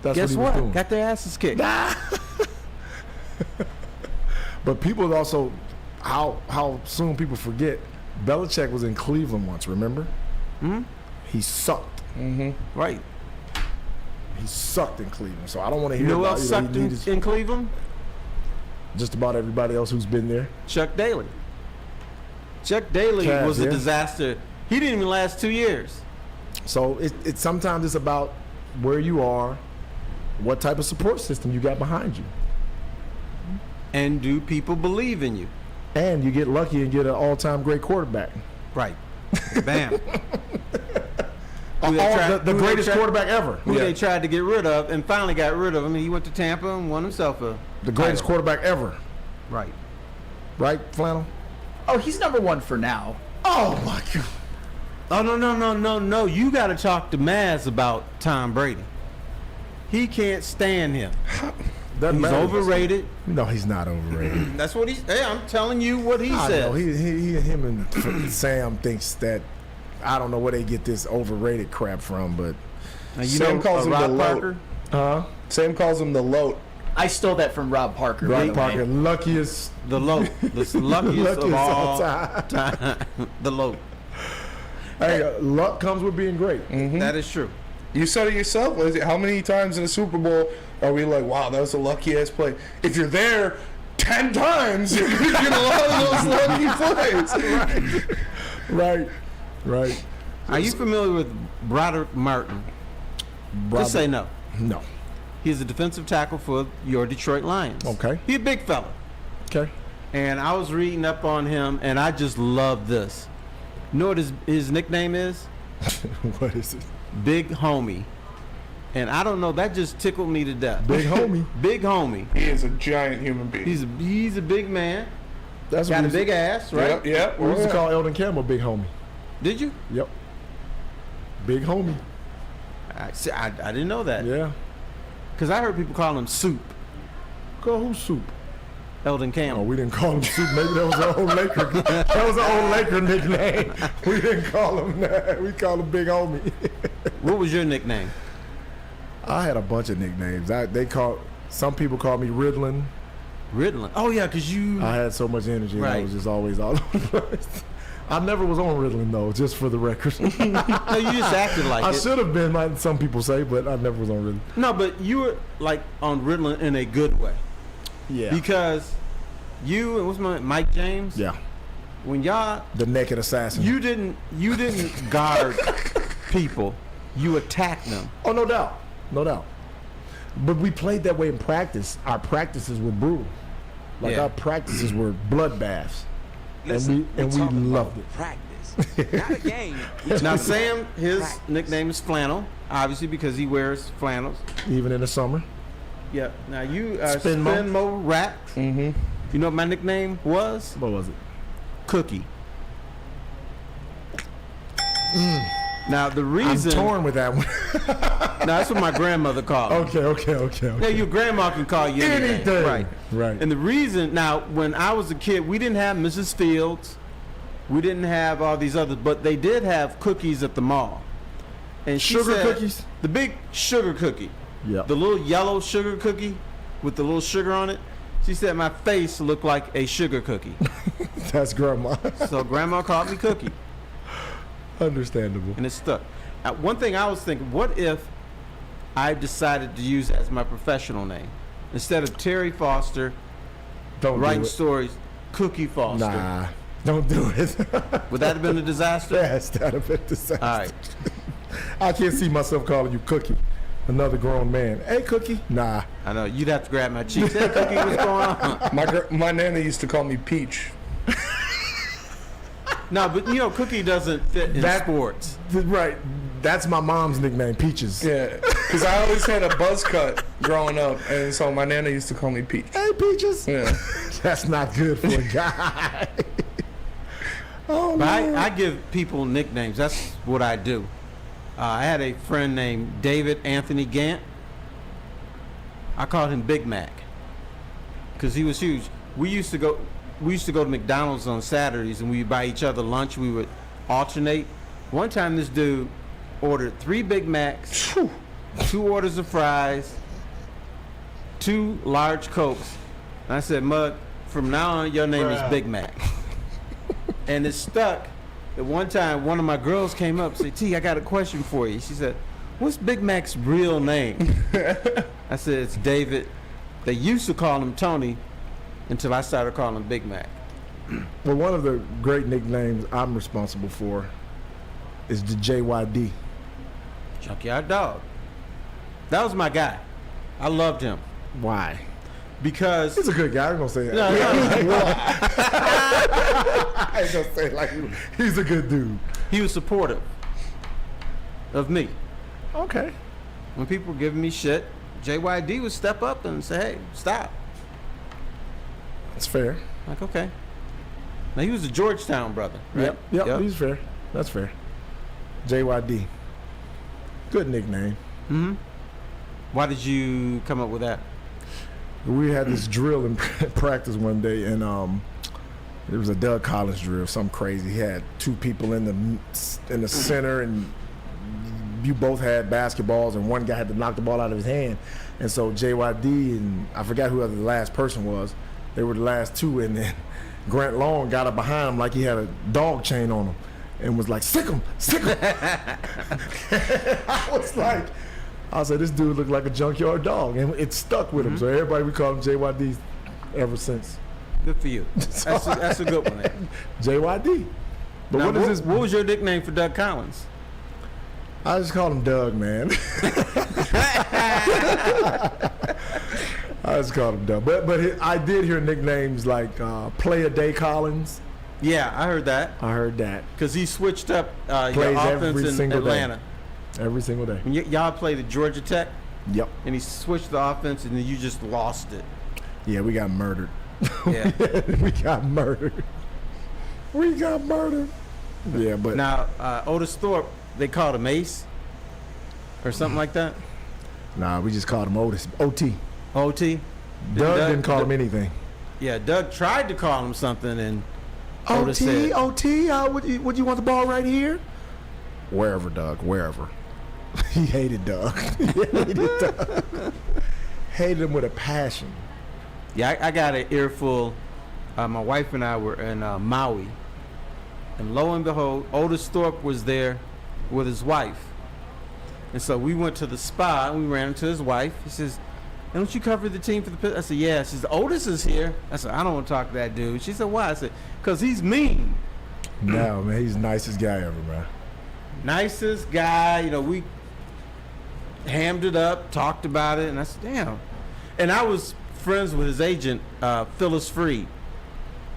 That's
Guess
what he was doing.
Got their asses kicked.
But people also, how soon people forget, Belichick was in Cleveland once, remember?
Hmm?
He sucked.
Mm-hmm. Right.
He sucked in Cleveland, so I don't want to hear
You know who
about
else sucked in Cleveland?
Just about everybody else who's been there.
Chuck Daly. Chuck Daly was a disaster. He didn't even last 2 years.
So it's sometimes it's about where you are, what type of support system you got behind you.
And do people believe in you?
And you get lucky and get an all-time great quarterback.
Right. Bam.
The greatest quarterback ever.
Who they tried to get rid of and finally got rid of him. He went to Tampa and won himself a
the greatest quarterback ever.
Right.
Right, Flannel?
Oh, he's number one for now.
Oh, my God.
Oh, no. You got to talk to Maz about Tom Brady. He can't stand him. He's overrated.
No, he's not overrated.
That's what he's. Hey, I'm telling you what he said.
Him and Sam thinks that. I don't know where they get this overrated crap from, but
Sam calls him the
Parker.
Sam calls him the loat.
I stole that from Rob Parker.
Rob Parker, luckiest,
the loat, the luckiest of all time. The loat.
Hey, luck comes with being great.
Mm-hmm. That is true.
You said it yourself. How many times in the Super Bowl are we like, wow, that was a lucky ass play? If you're there 10 times, you're going to get a lot of those lucky plays.
Right.
Are you familiar with Broderick Martin? Just say no.
No.
He's a defensive tackle for your Detroit Lions.
Okay.
He's a big fella.
Okay.
And I was reading up on him, and I just love this. You know what his nickname is?
What is it?
Big Homie. And I don't know, that just tickled me to death.
Big Homie.
Big Homie.
He is a giant human being.
He's a big man.
That's
got a big ass, right?
Yep.
We used to call Eldon Campbell Big Homie.
Did you?
Yep. Big Homie.
I didn't know that.
Yeah.
Because I heard people call him Soup.
Call who Soup?
Eldon
Oh,
Campbell.
we didn't call him Soup. Maybe that was an old Laker. That was an old Laker nickname. We didn't call him that. We called him Big Homie.
What was your nickname?
I had a bunch of nicknames. Some people called me Riddlin.
Riddlin. Oh yeah, because you.
I had so much energy.
Right.
I was just always all over the place. I never was on Riddlin though, just for the record.
No, you just acted like
I
it.
should have been, like some people say, but I never was on Riddlin.
No, but you were like on Riddlin in a good way.
Yeah.
Because you and what's my Mike James?
Yeah.
When y'all
The naked assassin.
you didn't guard people. You attacked them.
Oh, no doubt. No doubt. But we played that way in practice. Our practices were brutal. Like
Yeah.
our practices were bloodbaths.
Listen,
and we loved it.
Practice, not a game.
Now Sam, his nickname is Flannel, obviously because he wears flannels.
Even in the summer.
Yep. Now you
Spin Mo.
Mo Racks.
Mm-hmm.
You know what my nickname was?
What was it?
Cookie. Now the reason.
I'm torn with that one.
Now that's what my grandmother called me.
Okay.
Now your grandma can call you anything. Right.
Right.
And the reason, now when I was a kid, we didn't have Mrs. Fields. We didn't have all these others, but they did have cookies at the mall. And she
Sugar
said,
cookies?
The big sugar cookie.
Yeah.
The little yellow sugar cookie with the little sugar on it. She said my face looked like a sugar cookie.
That's grandma.
So grandma called me Cookie,
Understandable.
and it stuck. One thing I was thinking, what if I decided to use it as my professional name instead of Terry Foster
Don't
writing
do it.
stories, Cookie Foster?
Nah, don't do it.
Would that have been a disaster?
Yes, that'd have been disaster.
All right.
I can't see myself calling you Cookie. Another grown man. Hey, Cookie. Nah.
I know you'd have to grab my cheeks. Hey, Cookie, what's going on?
My nana used to call me Peach.
No, but you know, Cookie doesn't fit in sports.
Right. That's my mom's nickname, Peaches.
Yeah, because I always had a buzz cut growing up, and so my nana used to call me Peach.
Hey, Peaches.
Yeah.
That's not good for a guy. Oh,
But
Lord.
I give people nicknames. That's what I do. I had a friend named David Anthony Gant. I called him Big Mac because he was huge. We used to go to McDonald's on Saturdays, and we'd buy each other lunch. We would alternate. One time, this dude ordered 3 Big Macs, 2 orders of fries, 2 large Cokes. And I said, Mug, from now on, your name is Big Mac. And it stuck. At one time, one of my girls came up and said, T, I got a question for you. She said, what's Big Mac's real name? I said, it's David. They used to call him Tony until I started calling him Big Mac.
Well, one of the great nicknames I'm responsible for is the JYD.
Junkyard Dog. That was my guy. I loved him
Why?
because
He's a good guy. I'm gonna say that.
No,
I ain't gonna say it like he's a good dude.
he was supportive of me.
Okay.
When people were giving me shit, JYD would step up and say, hey, stop.
That's fair.
Like, okay. Now, he was a Georgetown brother, right?
Yep. He's fair. That's fair. JYD. Good nickname.
Mm-hmm. Why did you come up with that?
We had this drill in practice one day, and it was a Doug Collins drill, something crazy. He had 2 people in the center, and you both had basketballs, and one guy had to knock the ball out of his hand. And so JYD and I forgot who the last person was. They were the last 2, and then Grant Long got up behind him like he had a dog chain on him, and was like, "Sick him, sick him." I said, this dude looked like a junkyard dog, and it stuck with him. So everybody, we call him JYD ever since.
Good for you. That's a good one. There.
JYD. But
Now,
what is this?
what was your nickname for Doug Collins?
I just called him Doug, man. I just called him Doug. But I did hear nicknames like Play a Day Collins.
Yeah, I heard that.
I heard that.
Because he switched up your
Plays
offense
every
in
single
Atlanta.
day. Every single day.
And y'all played at Georgia Tech,
Yep.
and he switched the offense, and then you just lost it.
Yeah, we got murdered.
Yeah.
We got murdered. We got murdered. Yeah, but
Now, Otis Thorpe, they called him Ace or something like that.
nah, we just called him Otis. OT.
OT.
Doug didn't call him anything.
Yeah, Doug tried to call him something, and Otis said,
OT, would you want the ball right here? Wherever, Doug, wherever. He hated Doug. He hated Doug. Hated him with a passion.
yeah, I got an earful. My wife and I were in Maui, and lo and behold, Otis Thorpe was there with his wife. And so we went to the spa, and we ran into his wife. He says, don't you cover the team for the Pistons? I said, yeah. She said, Otis is here. I said, I don't want to talk to that dude. She said, why? I said, because he's mean.
No, man, he's the nicest guy ever, man.
Nicest guy. You know, we hammed it up, talked about it, and I said, damn. And I was friends with his agent, Phyllis Freed.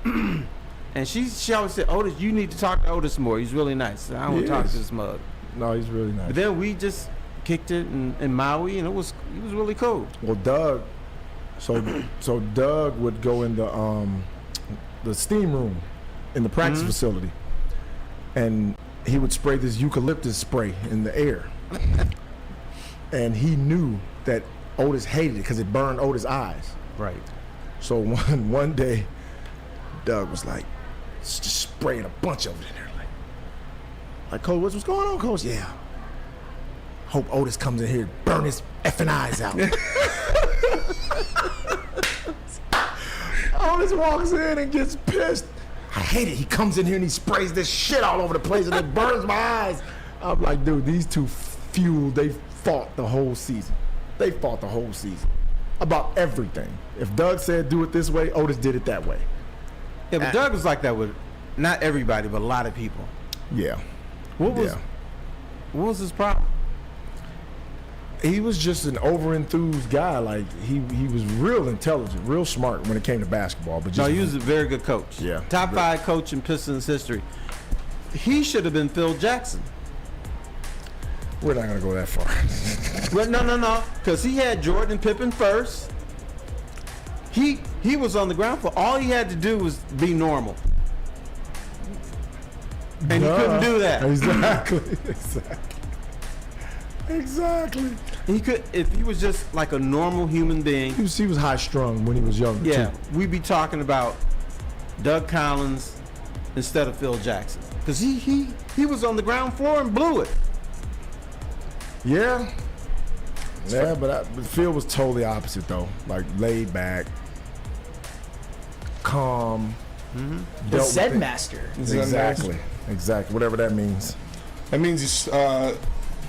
And she always said, Otis, you need to talk to Otis more. He's really nice. I don't want to talk to this mug.
No, he's really nice.
But then we just kicked it in Maui, and he was really cool.
Well, Doug, so Doug would go in the steam room in the practice facility, and he would spray this eucalyptus spray in the air, and he knew that Otis hated it because it burned Otis' eyes.
Right.
So one day, Doug was like, just spraying a bunch of it in there, like, Coach, what's going on, Coach? Yeah. Hope Otis comes in here, burn his effing eyes out. Otis walks in and gets pissed. I hate it. He comes in here and he sprays this shit all over the place and it burns my eyes. I'm like, dude, these two fueled. They fought the whole season. They fought the whole season about everything. If Doug said do it this way, Otis did it that way.
Yeah, but Doug was like that with not everybody, but a lot of people.
Yeah.
What was his problem?
He was just an over-enthused guy. Like, he was real intelligent, real smart when it came to basketball. But just
he was a very good coach.
Yeah.
Top 5 coach in Pistons history. He should have been Phil Jackson.
We're not going to go that far.
Well, no. Because he had Jordan Pippen first. He was on the ground floor. All he had to do was be normal. And he couldn't do that.
Exactly.
He could, if he was just like a normal human being.
He was high strung when he was younger.
Yeah,
too.
we'd be talking about Doug Collins instead of Phil Jackson, because he was on the ground floor and blew it.
Yeah, but Phil was totally opposite though. Like laid back, calm.
The Zen master.
Exactly. Whatever that means.
That means he's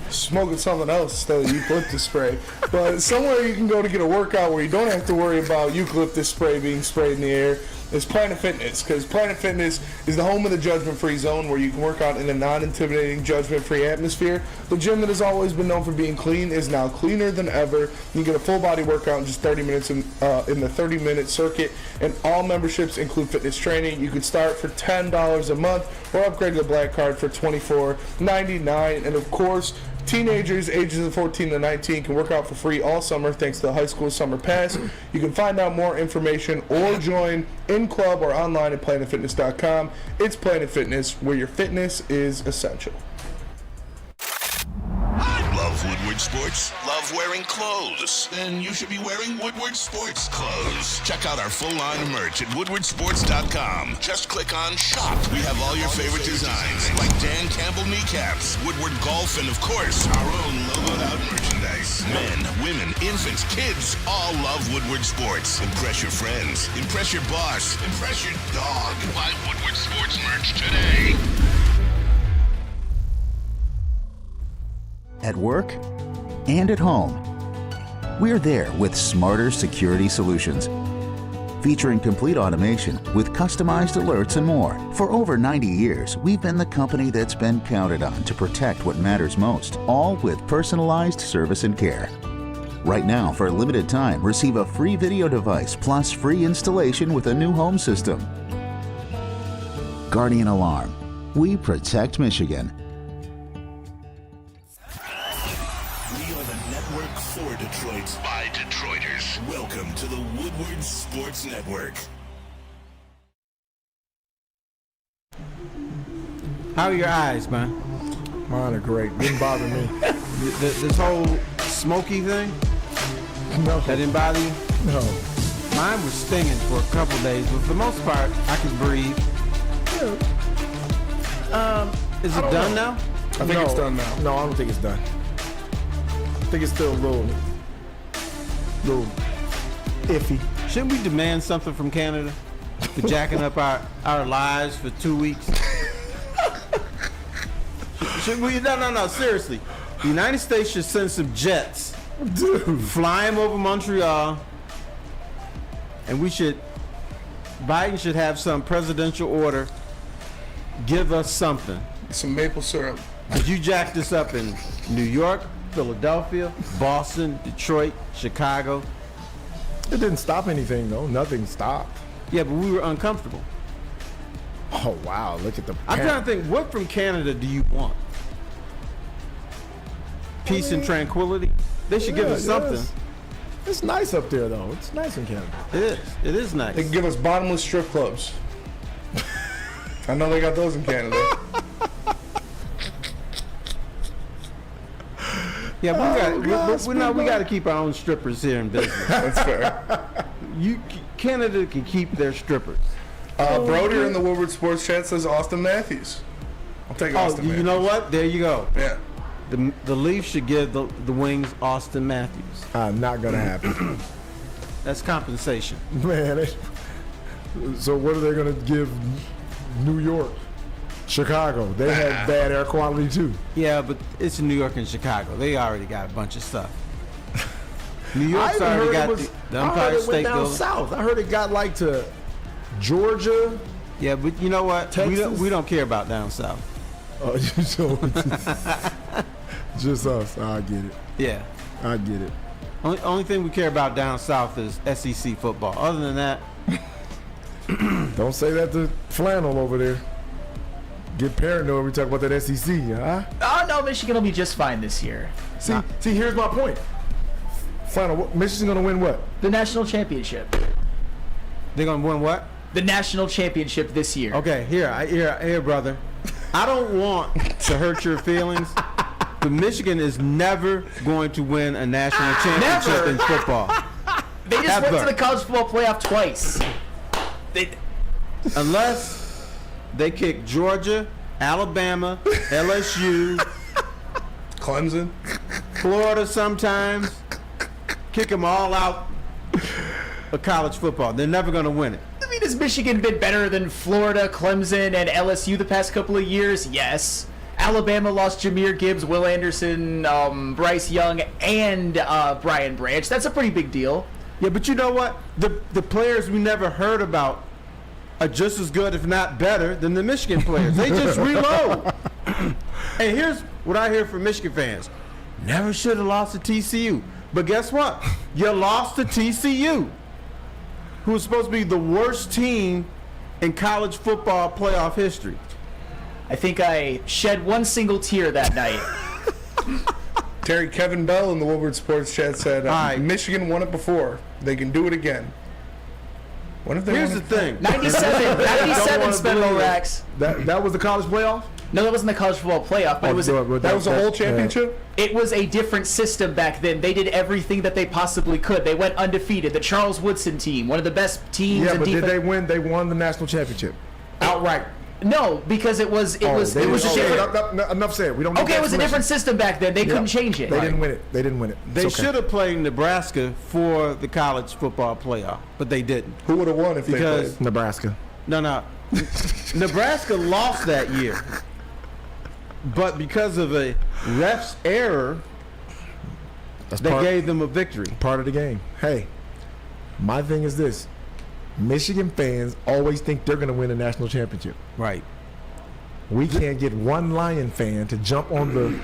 smoking something else instead of eucalyptus spray. But somewhere you can go to get a workout where you don't have to worry about eucalyptus spray being sprayed in the air is Planet Fitness, because Planet Fitness is the home of the judgment-free zone where you can work out in a non-intimidating, judgment-free atmosphere. The gym that has always been known for being clean is now cleaner than ever. You get a full-body workout in just 30 minutes in the 30-minute circuit, and all memberships include fitness training. You can start for $10 a month or upgrade to the Black Card for $24.99, and of course, teenagers ages of 14 to 19 can work out for free all summer thanks to the High School Summer Pass. You can find out more information or join in club or online at planetfitness.com. It's Planet Fitness, where your fitness is essential.
Love Woodward Sports? Love wearing clothes? Then you should be wearing Woodward Sports clothes. Check out our full line of merch at woodwardsports.com. Just click on shop. We have all your favorite designs, like Dan Campbell kneecaps, Woodward golf, and of course, our own logoed out merchandise. Men, women, infants, kids all love Woodward Sports. Impress your friends. Impress your boss. Impress your dog. Buy Woodward Sports merch today.
At work and at home, we're there with smarter security solutions. Featuring complete automation with customized alerts and more. For over 90 years, we've been the company that's been counted on to protect what matters most, all with personalized service and care. Right now, for a limited time, receive a free video device plus free installation with a new home system. Guardian Alarm. We protect Michigan.
For Detroit, by Detroiters. Welcome to the Woodward Sports Network.
How are your eyes, man?
Mine are great. Didn't bother me.
This whole smoky thing?
No.
That didn't bother you?
No.
Mine was stinging for a couple days, but for the most part, I could breathe. Is it done now?
I think it's done now.
No, I don't think it's done. I think it's still a little iffy.
Shouldn't we demand something from Canada for jacking up our lives for 2 weeks? Should we? No, seriously. The United States should send some jets.
Dude.
Fly them over Montreal. And Biden should have some presidential order. Give us something.
Some maple syrup.
Because you jacked us up in New York, Philadelphia, Boston, Detroit, Chicago.
It didn't stop anything though. Nothing stopped.
Yeah, but we were uncomfortable.
Oh wow! Look at the.
I'm trying to think. What from Canada do you want? Peace and tranquility. They should give us something.
It's nice up there though. It's nice in Canada.
It is. It is nice.
They can give us bottomless strip clubs. I know they got those in Canada.
Yeah, we got to keep our own strippers here in business.
That's fair.
Canada can keep their strippers.
Brody in the Woodward Sports Chat says Austin Matthews. I'll take Austin Matthews.
You know what? There you go.
Yeah.
The Leafs should give the Wings Austin Matthews.
Not gonna happen.
That's compensation.
Man, So what are they going to give New York? Chicago. They have bad air quality too.
Yeah, but it's New York and Chicago. They already got a bunch of stuff. New York's
I
already got
heard
the
I
Empire
heard it
State
went down
Building.
south. I heard it got like to Georgia.
Yeah, but you know what?
Texas?
We don't care about down south.
So just us. I get it.
Yeah.
I get it.
Only thing we care about down south is SEC football. Other than that,
Don't say that to Flannel over there. Get paranoid when we talk about that SEC, huh?
Oh no, Michigan will be just fine this year.
See, here's my point. Flannel, Michigan's gonna win what?
The national championship.
they're gonna win what?
The national championship this year.
Okay, here, brother. I don't want to hurt your feelings, but Michigan is never going to win a national championship
Never.
in football.
They just went
Ever.
to the college football playoff twice.
Unless they kick Georgia, Alabama, LSU,
Clemson.
Florida sometimes, kick them all out of college football. They're never going to win it.
I mean, has Michigan been better than Florida, Clemson, and LSU the past couple of years? Yes. Alabama lost Jahmyr Gibbs, Will Anderson, Bryce Young, and Brian Branch. That's a pretty big deal.
Yeah, but you know what? The players we never heard about are just as good, if not better, than the Michigan players. They just reload. And here's what I hear from Michigan fans. Never should have lost to TCU. But guess what? You lost to TCU, who was supposed to be the worst team in college football playoff history.
I think I shed one single tear that night.
Terry Kevin Bell in the Woodward Sports Chat said,
right.
Michigan won it before. They can do it again. When have they
Here's
won
the
it?
thing.
97 Spindle Racks.
That was the college playoff?
No, that wasn't the college football playoff, but it was
That was a whole championship?
it was a different system back then. They did everything that they possibly could. They went undefeated. The Charles Woodson team, one of the best teams
Yeah,
in
but did
defense.
they win? They won the national championship outright.
No, because it was
They
a
didn't-
different.
enough said. We don't. Need
Okay, it was a
explanation.
different system back then. They couldn't change it.
They didn't win it. They didn't win it.
They
It's okay.
should have played Nebraska for the college football playoff, but they didn't.
Who would have won if they
Because
played?
Nebraska.
No. Nebraska lost that year. But because of a ref's error,
That's
they gave them a victory.
part of the game. Hey, my thing is this: Michigan fans always think they're going to win a national championship.
Right.
We can't get one Lion fan to jump on the.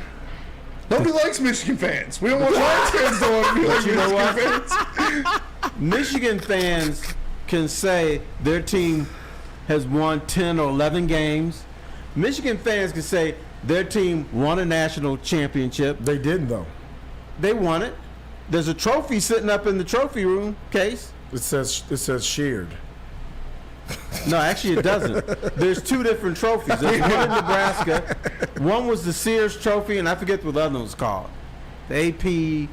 Nobody likes Michigan fans. We don't want Lions fans to want to be like
you know
Michigan
what?
fans.
Michigan fans can say their team has won 10 or 11 games. Michigan fans can say their team won a national championship.
They didn't though.
They won it. There's a trophy sitting up in the trophy room case.
It says shared.
No, actually it doesn't. There's two different trophies. There's one in Nebraska. One was the Sears Trophy, and I forget what the other one was called. The AP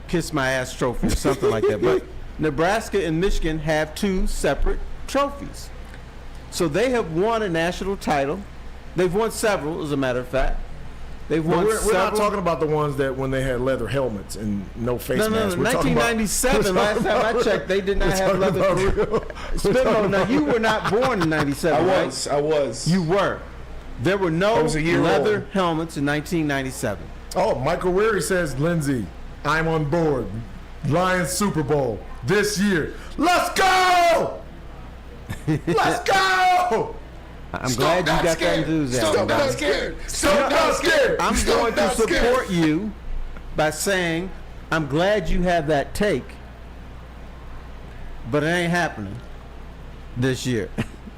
Kiss My Ass Trophy or something like that. But Nebraska and Michigan have two separate trophies. So they have won a national title. They've won several, as a matter of fact. They've
But
won
we're not
several.
talking about the ones that when they had leather helmets and no face
No,
masks. We're talking about-
1997, last time I checked, they did not have leather. Spitball, now you were not born in 97, right?
I was.
You were. There were no
I was a year
leather
old.
helmets in 1997.
Oh, Michael Weary says, Lindsay, I'm on board. Lions Super Bowl this year. Let's go! Let's go!
I'm glad you got that enthusiasm.
Stop not scared. Stop not scared.
I'm
Stop
going to
not scared.
support you by saying I'm glad you have that take, but it ain't happening this year.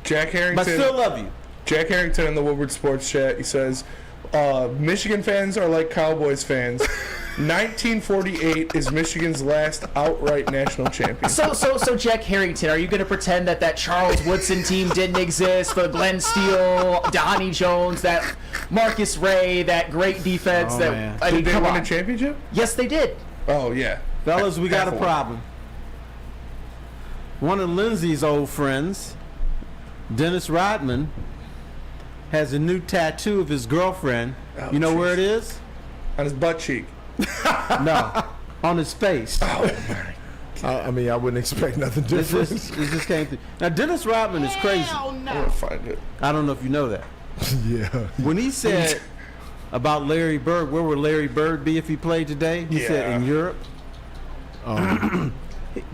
Jack Harrington.
But still love you.
Jack Harrington in the Woodward Sports Chat, he says, Michigan fans are like Cowboys fans. 1948 is Michigan's last outright national champion.
So Jack Harrington, are you going to pretend that Charles Woodson team didn't exist? The Glenn Steele, Donnie Jones, that Marcus Ray, that great defense.
Oh,
that
man.
I mean,
Did they
come
win
on.
a championship?
Yes, they did.
Oh, yeah.
Fellas, we got a
Half one.
problem. One of Lindsay's old friends, Dennis Rodman, has a new tattoo of his girlfriend.
Oh,
you know where it
jeez.
is?
On his butt cheek.
No, on his face.
Oh, my
I mean, I wouldn't expect nothing different.
It just came through. Now, Dennis Rodman is crazy.
I'm gonna find it.
I don't know if you know that.
Yeah.
When he said about Larry Bird, where would Larry Bird be if he played today? He said in Europe.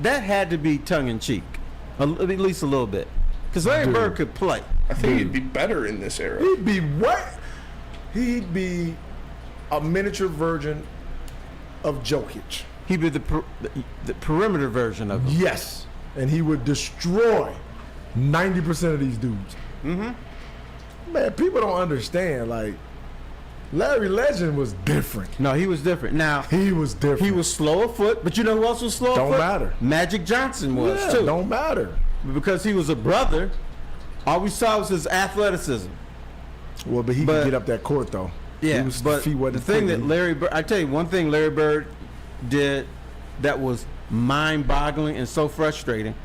That had to be tongue-in-cheek, at least a little bit. Because Larry Bird could play.
I think he'd be better in this era.
He'd be what? He'd be a miniature version of Jokic.
He'd be the perimeter version of him.
Yes. And he would destroy 90% of these dudes. Mm-hmm. Man, people don't understand. Like, Larry Legend was different.
No, he was different. Now,
he was different.
He was slow of foot, but you know who else was slow of foot?
Don't matter.
Magic Johnson was, too.
Don't matter.
Because he was a brother, all we saw was his athleticism.
Well, but he could get up that court, though.
Yeah, but the thing that Larry Bird, I tell you, one thing Larry Bird did that was mind-boggling and so frustrating,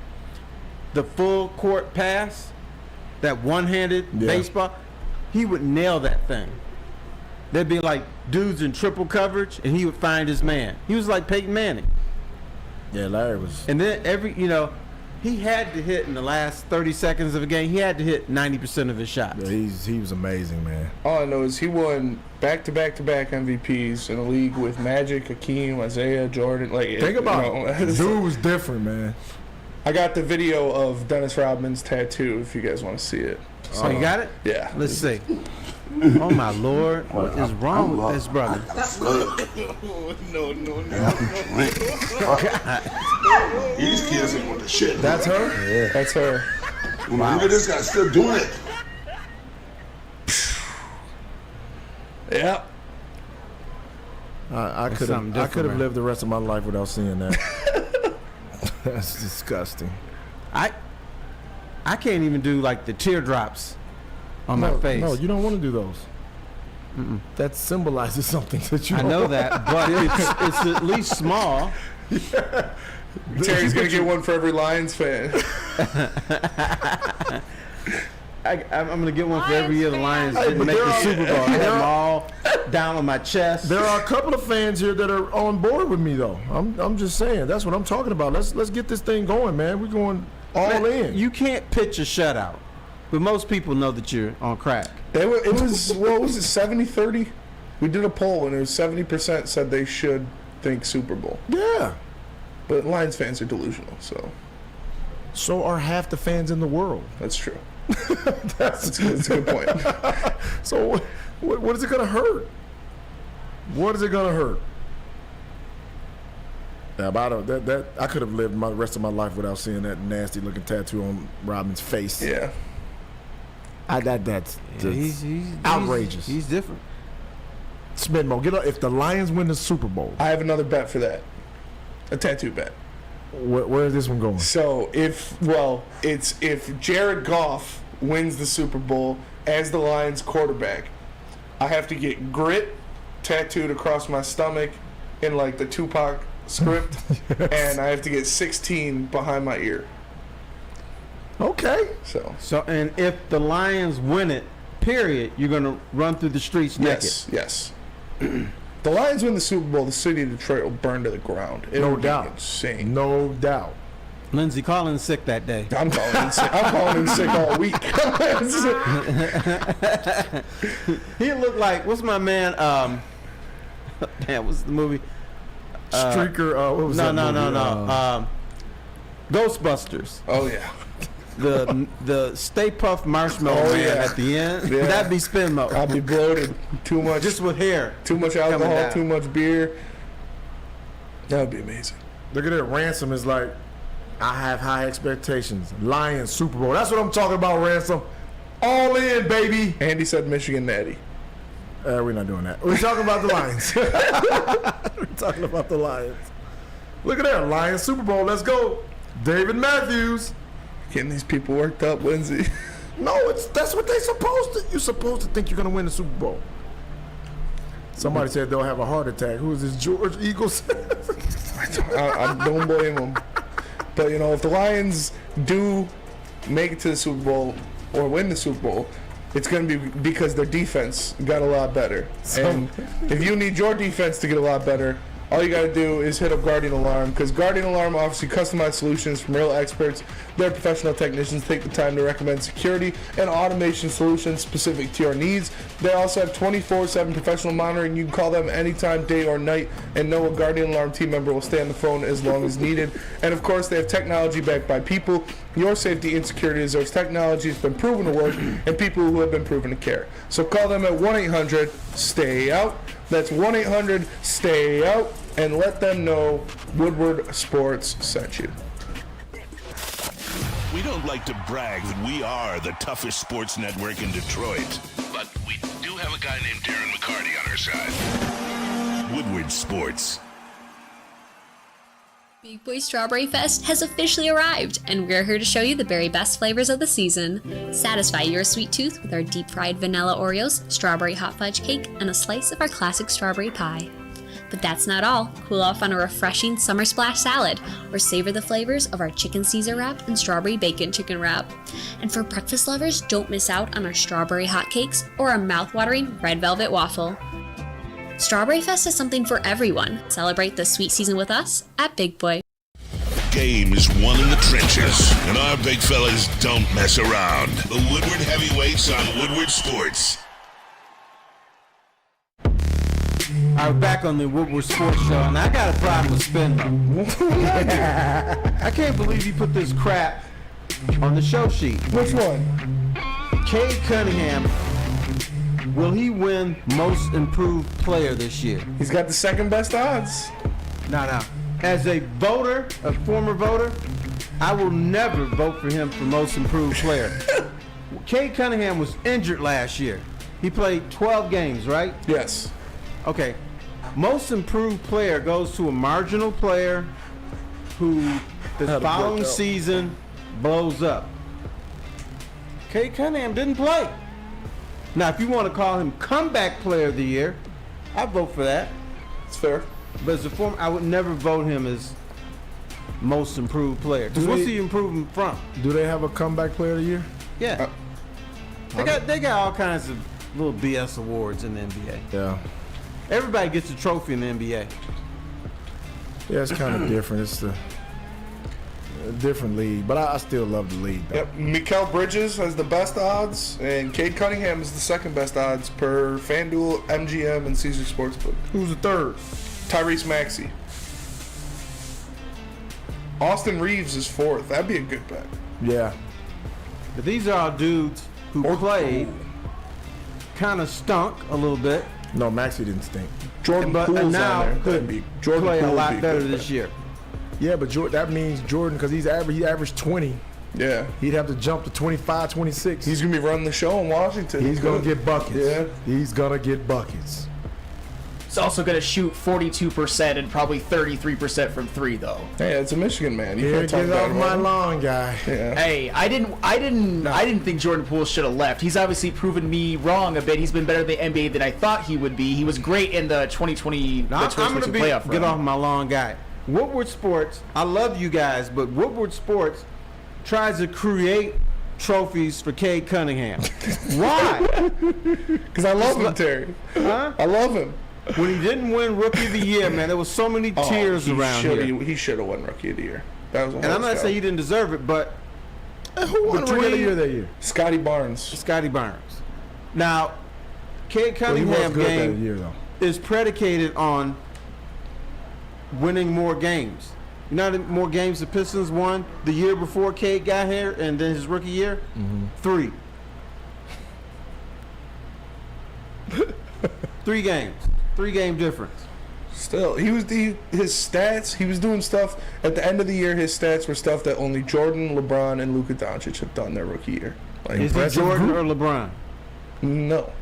the full court pass, that one-handed baseball, he would nail that thing. There'd be like dudes in triple coverage, and he would find his man. He was like Peyton Manning.
Yeah, Larry was.
And then he had to hit in the last 30 seconds of a game. He had to hit 90% of his shots.
Yeah, he was amazing, man.
All I know is he won back-to-back-to-back MVPs in a league with Magic, Hakeem, Isaiah, Jordan. Like,
think about it. Dude was different, man.
I got the video of Dennis Rodman's tattoo if you guys want to see it.
So you got it?
Yeah.
Let's see. Oh my Lord, what is wrong with this brother?
No.
These kids ain't want the shit.
That's her?
Yeah. That's her.
Wow. Look at this guy still doing it.
Yep.
I could have lived the rest of my life without seeing that. That's disgusting.
I can't even do like the teardrops on my face.
No, you don't want to do those. That symbolizes something that you.
I know that, but it's at least small.
Yeah.
Terry's gonna get one for every Lions fan.
I'm gonna get one for every year the Lions didn't make the Super Bowl. I have them all down on my chest.
There are a couple of fans here that are on board with me, though. I'm just saying. That's what I'm talking about. Let's get this thing going, man. We're going all in.
You can't pitch a shutout, but most people know that you're on crack.
It was what was it, 70-30? We did a poll and it was 70% said they should think Super Bowl.
Yeah.
But Lions fans are delusional,
so are half the fans in the world.
That's true. That's a good point.
So what is it going to hurt? What is it going to hurt? Yeah, that I could have lived the rest of my life without seeing that nasty looking tattoo on Robin's face.
Yeah.
That's
He's
outrageous.
He's different.
Smidmo, if the Lions win the Super Bowl.
I have another bet for that. A tattoo bet.
Where is this one going?
So if Jared Goff wins the Super Bowl as the Lions quarterback, I have to get grit tattooed across my stomach in like the Tupac script, and I have to get 16 behind my ear.
Okay.
So and if the Lions win it, period, you're gonna run through the streets naked.
Yes. The Lions win the Super Bowl, the city of Detroit will burn to the ground.
No doubt.
Insane.
No doubt.
Lindsay calling sick that day.
I'm calling in sick. I'm calling in sick all week.
He looked like, what's my man? Damn, what's the movie?
Streaker. What was that movie?
Ghostbusters.
Oh yeah.
The Stay Puft Marshmallow Man at the end.
Yeah.
That'd be spin mode.
I'll be bloated. Too much.
Just with hair.
Too much alcohol. Too much beer. That would be amazing.
Look at it. Ransom is like, I have high expectations. Lions Super Bowl. That's what I'm talking about, Ransom. All in, baby.
Andy said Michigan Natty.
We're not doing that. We're talking about the Lions. We're talking about the Lions. Look at that. Lions Super Bowl. Let's go. David Matthews.
Getting these people worked up, Lindsay.
No, that's what they're supposed to. You're supposed to think you're going to win the Super Bowl. Somebody said they'll have a heart attack. Who is this, George Eagles?
I don't blame them. But, if the Lions do make it to the Super Bowl or win the Super Bowl, it's going to be because their defense got a lot better. And if you need your defense to get a lot better, all you got to do is hit up Guardian Alarm, because Guardian Alarm offers you customized solutions from real experts. Their professional technicians take the time to recommend security and automation solutions specific to your needs. They also have 24/7 professional monitoring. You can call them anytime, day or night, and know a Guardian Alarm team member will stay on the phone as long as needed. And of course, they have technology backed by people. Your safety and security deserves technology that's been proven to work and people who have been proven to care. So call them at 1-800-STAY-OUT. That's 1-800-STAY-OUT, and let them know Woodward Sports sent you.
We don't like to brag that we are the toughest sports network in Detroit, but we do have a guy named Darren McCarty on our side. Woodward Sports.
Big Boy Strawberry Fest has officially arrived, and we're here to show you the very best flavors of the season. Satisfy your sweet tooth with our deep-fried vanilla Oreos, strawberry hot fudge cake, and a slice of our classic strawberry pie. But that's not all. Cool off on a refreshing summer splash salad, or savor the flavors of our chicken Caesar wrap and strawberry bacon chicken wrap. And for breakfast lovers, don't miss out on our strawberry hotcakes or our mouth-watering red velvet waffle. Strawberry Fest is something for everyone. Celebrate the sweet season with us at Big Boy.
Game is won in the trenches, and our big fellas don't mess around. The Woodward Heavyweights on Woodward Sports.
All right, back on the Woodward Sports Show, and I got a problem with Spin, though. I can't believe you put this crap on the show sheet.
Which one?
Cade Cunningham, will he win Most Improved Player this year?
He's got the second best odds.
No. As a voter, a former voter, I will never vote for him for Most Improved Player. Cade Cunningham was injured last year. He played 12 games, right?
Yes.
Okay. Most Improved Player goes to a marginal player who the following season blows up. Cade Cunningham didn't play. Now, if you want to call him Comeback Player of the Year, I'd vote for that.
It's fair.
But as a former, I would never vote him as Most Improved Player. Because what's he improving from?
Do they have a Comeback Player of the Year?
Yeah. They got all kinds of little BS awards in the NBA.
Yeah.
Everybody gets a trophy in the NBA.
Yeah, it's kind of different. It's a different league, but I still love the league, though.
Yep. Mikal Bridges has the best odds, and Cade Cunningham is the second best odds per FanDuel, MGM, and Caesar Sportsbook.
Who's the third?
Tyrese Maxey. Austin Reeves is fourth. That'd be a good bet.
Yeah.
But these are all dudes who played, kind of stunk a little bit.
No, Maxey didn't stink.
Jordan
But
Poole's
now
on there.
could
Jordan
play a
Poole would
lot
be
better
good
this
bet.
year.
Yeah, but that means Jordan, because he averaged 20.
Yeah.
He'd have to jump to 25, 26.
He's going to be running the show in Washington.
He's going to get buckets.
Yeah.
He's going to get buckets.
He's also going to shoot 42% and probably 33% from three, though.
Hey, it's a Michigan man. You
Here,
can't talk
get
bad
off
about
my
him.
lawn, guy.
Yeah.
Hey, I didn't think Jordan Poole should have left. He's obviously proven me wrong a bit. He's been better in the NBA than I thought he would be. He was great in the 2020
Now, I'm going to
playoff run.
get off my lawn guy. Woodward Sports, I love you guys, but Woodward Sports tries to create trophies for Cade Cunningham. Why?
Because I love him, Terry.
Huh?
I love him.
When he didn't win Rookie of the Year, man, there was so many tears around here.
He should have won Rookie of the Year. That was a
And I'm not saying he didn't deserve it, but
Who won Rookie of the Year that year?
Scotty Barnes.
Scotty Barnes. Now, Cade
Well, he was
Cunningham
good that
game
year, though.
is predicated on winning more games. You know how many more games the Pistons won the year before Cade got here and then his rookie year? 3. 3 games. 3-game difference.
Still, his stats, he was doing stuff at the end of the year. His stats were stuff that only Jordan, LeBron, and Luka Doncic have done their rookie year. Like,
Is he Jordan or LeBron?
No,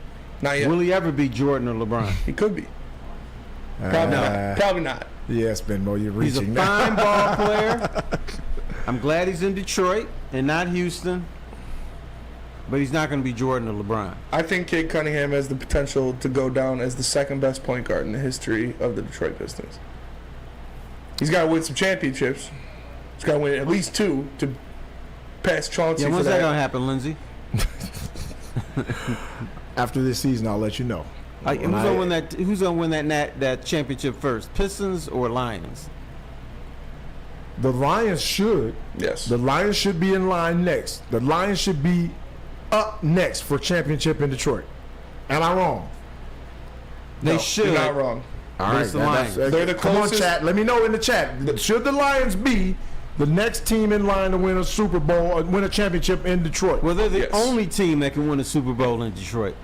not yet.
Will he ever be Jordan or LeBron?
He could be. Probably not.
Yes, Benmo, you're
He's a
reaching.
fine ball player. I'm glad he's in Detroit and not Houston. But he's not going to be Jordan or LeBron.
I think Cade Cunningham has the potential to go down as the second best point guard in the history of the Detroit Pistons. He's got to win some championships. He's got to win at least 2 to pass Chauncey.
Yeah, when's
for
that going to happen, Lindsay?
After this season, I'll let you know.
Who's gonna win that championship first? Pistons or Lions?
The Lions should.
Yes.
The Lions should be in line next. The Lions should be up next for championship in Detroit. Am I wrong?
They should.
You're not wrong.
All right.
the Lions.
They're the
Come on,
closest.
chat. Let me know in the chat. Should the Lions be the next team in line to win a Super Bowl or win a championship in Detroit?
Well, they're the
Yes.
only team that can win a Super Bowl in Detroit.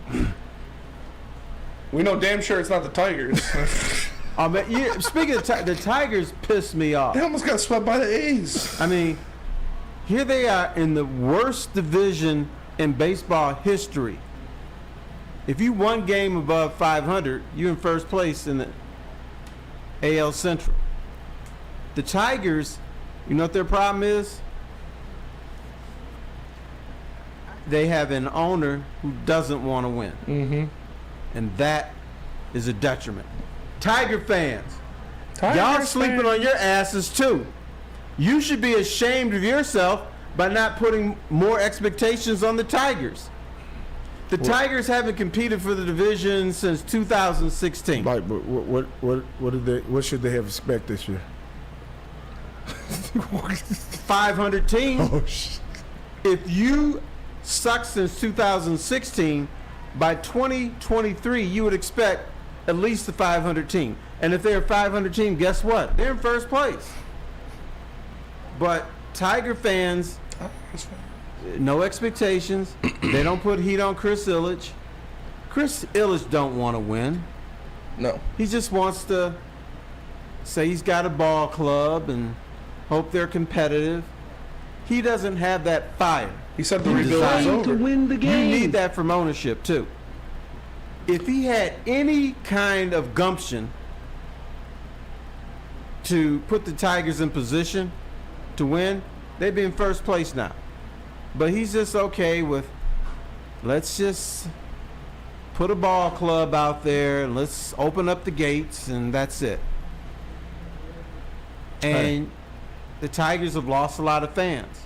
We know damn sure it's not the Tigers.
Speaking of the Tigers, pissed me off.
They almost got swept by the A's.
I mean, here they are in the worst division in baseball history. If you one game above 500, you're in first place in the AL Central. The Tigers, you know what their problem is? They have an owner who doesn't want to win.
Mm-hmm.
And that is a detriment. Tiger fans, y'all sleeping on your asses too. You should be ashamed of yourself by not putting more expectations on the Tigers. The Tigers haven't competed for the division since 2016.
Like, what should they have expect this year?
500 team.
Oh shit.
If you suck since 2016, by 2023 you would expect at least a 500 team. And if they're a 500 team, guess what? They're in first place. But Tiger fans, no expectations. They don't put heat on Chris Ilitch. Chris Ilitch don't want to win.
No.
He just wants to say he's got a ball club and hope they're competitive. He doesn't have that fire.
He said the rebuild is over.
To win the game. You need that from ownership too. If he had any kind of gumption to put the Tigers in position to win, they'd be in first place now. But he's just okay with, let's just put a ball club out there and let's open up the gates and that's it. And the Tigers have lost a lot of fans.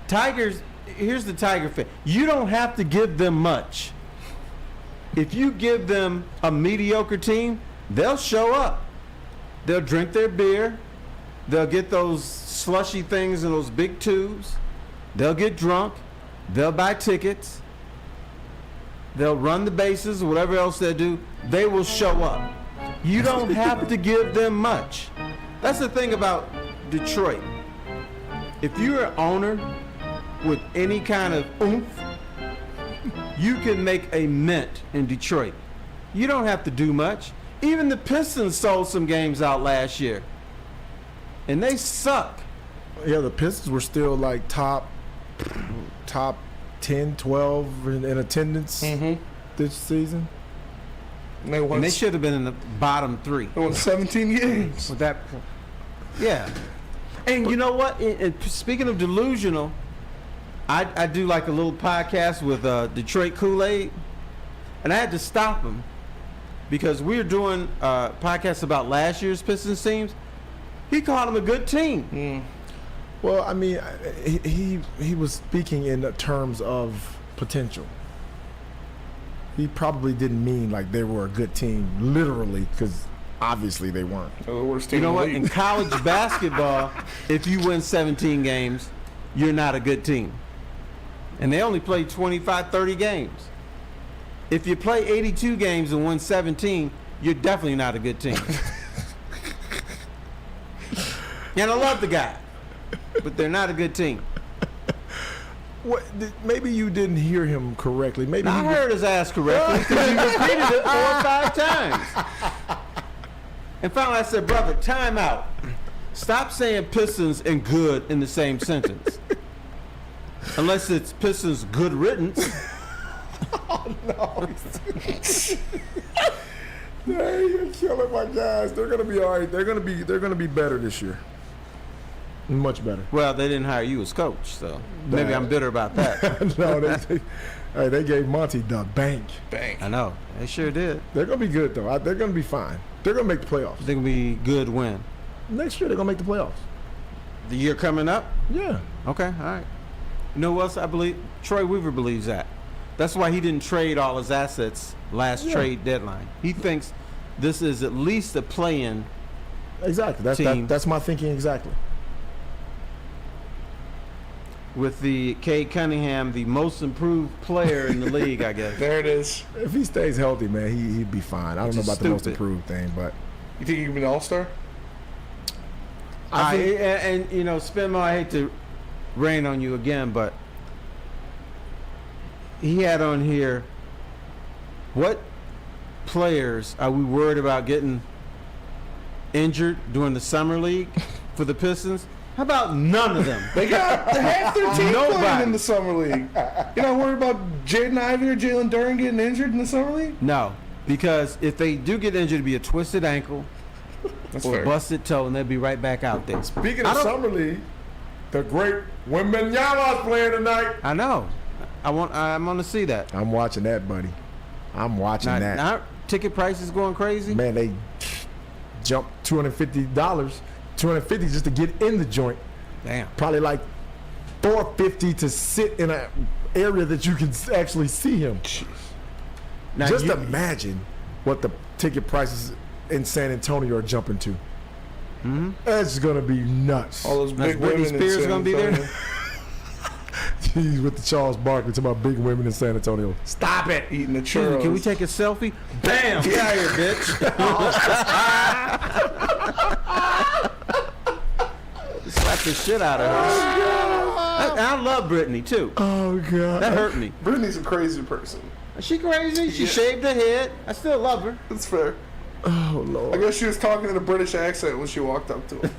Tigers, here's the Tiger fan. You don't have to give them much. If you give them a mediocre team, they'll show up. They'll drink their beer. They'll get those slushy things in those big tubes. They'll get drunk. They'll buy tickets. They'll run the bases, whatever else they do. They will show up. You don't have to give them much. That's the thing about Detroit. If you're an owner with any kind of oomph, you can make a mint in Detroit. You don't have to do much. Even the Pistons sold some games out last year. And they suck.
Yeah, the Pistons were still like top 10, 12 in attendance this season.
And they should have been in the bottom 3.
They won 17 games.
With that, yeah. And you know what? Speaking of delusional, I do like a little podcast with Detroit Kool-Aid, and I had to stop him because we were doing podcasts about last year's Pistons teams. He called them a good team.
Well, I mean, he was speaking in terms of potential. He probably didn't mean like they were a good team, literally, because obviously they weren't.
You know what? In college basketball, if you win 17 games, you're not a good team. And they only play 25, 30 games. If you play 82 games and win 17, you're definitely not a good team. And I love the guy, but they're not a good team.
What? Maybe you didn't hear him correctly. Maybe
I heard his ass correctly because he repeated it 4 or 5 times. And finally I said, brother, time out. Stop saying Pistons and good in the same sentence. Unless it's Pistons good riddance.
Oh, no. You're killing my guys. They're gonna be all right. They're gonna be better this year. Much better.
Well, they didn't hire you as coach, so maybe I'm bitter about that.
No, they gave Monty the bank.
I know. They sure did.
They're gonna be good though. They're gonna be fine. They're gonna make the playoffs.
They're gonna be good win.
Next year they're gonna make the playoffs.
The year coming up?
Yeah.
Okay, all right. You know what else I believe? Troy Weaver believes that. That's why he didn't trade all his assets last trade deadline. He thinks this is at least a play-in.
Exactly. That's my thinking exactly.
With the Cade Cunningham, the most improved player in the league, I guess.
There it is.
If he stays healthy, man, he'd be fine. I don't know about the most improved thing, but
you think he can be an all-star?
And you know, Spinmo, I hate to rain on you again, but he had on here, what players are we worried about getting injured during the summer league for the Pistons? How about none of them?
They got half their team playing in the summer league. You're not worried about Jaden Ivey or Jalen Duren getting injured in the summer league?
No, because if they do get injured, it'd be a twisted ankle or a busted toe, and they'll be right back out there.
Speaking of summer league, the great Wembanyama's playing tonight.
I know. I'm going to see that.
I'm watching that, buddy. I'm watching that.
Now, ticket prices going crazy?
Man, they jumped $250, $250 just to get in the joint.
Damn.
Probably like $450 to sit in an area that you can actually see him. Jeez. Now just imagine what the ticket prices in San Antonio are jumping to.
Mm-hmm.
That's gonna be nuts.
All those big
Britney Spears gonna be there.
Jeez, with the Charles Barkley talking about big women in San Antonio. Stop it.
Eating the churros.
Can we take a selfie? Bam! Get out of here, bitch. Slap the shit out of her. I love Britney too.
Oh God,
that hurt me.
Britney's a crazy person.
Is she crazy? She shaved her head. I still love her.
That's fair.
Oh Lord.
I guess she was talking in a British accent when she walked up to him.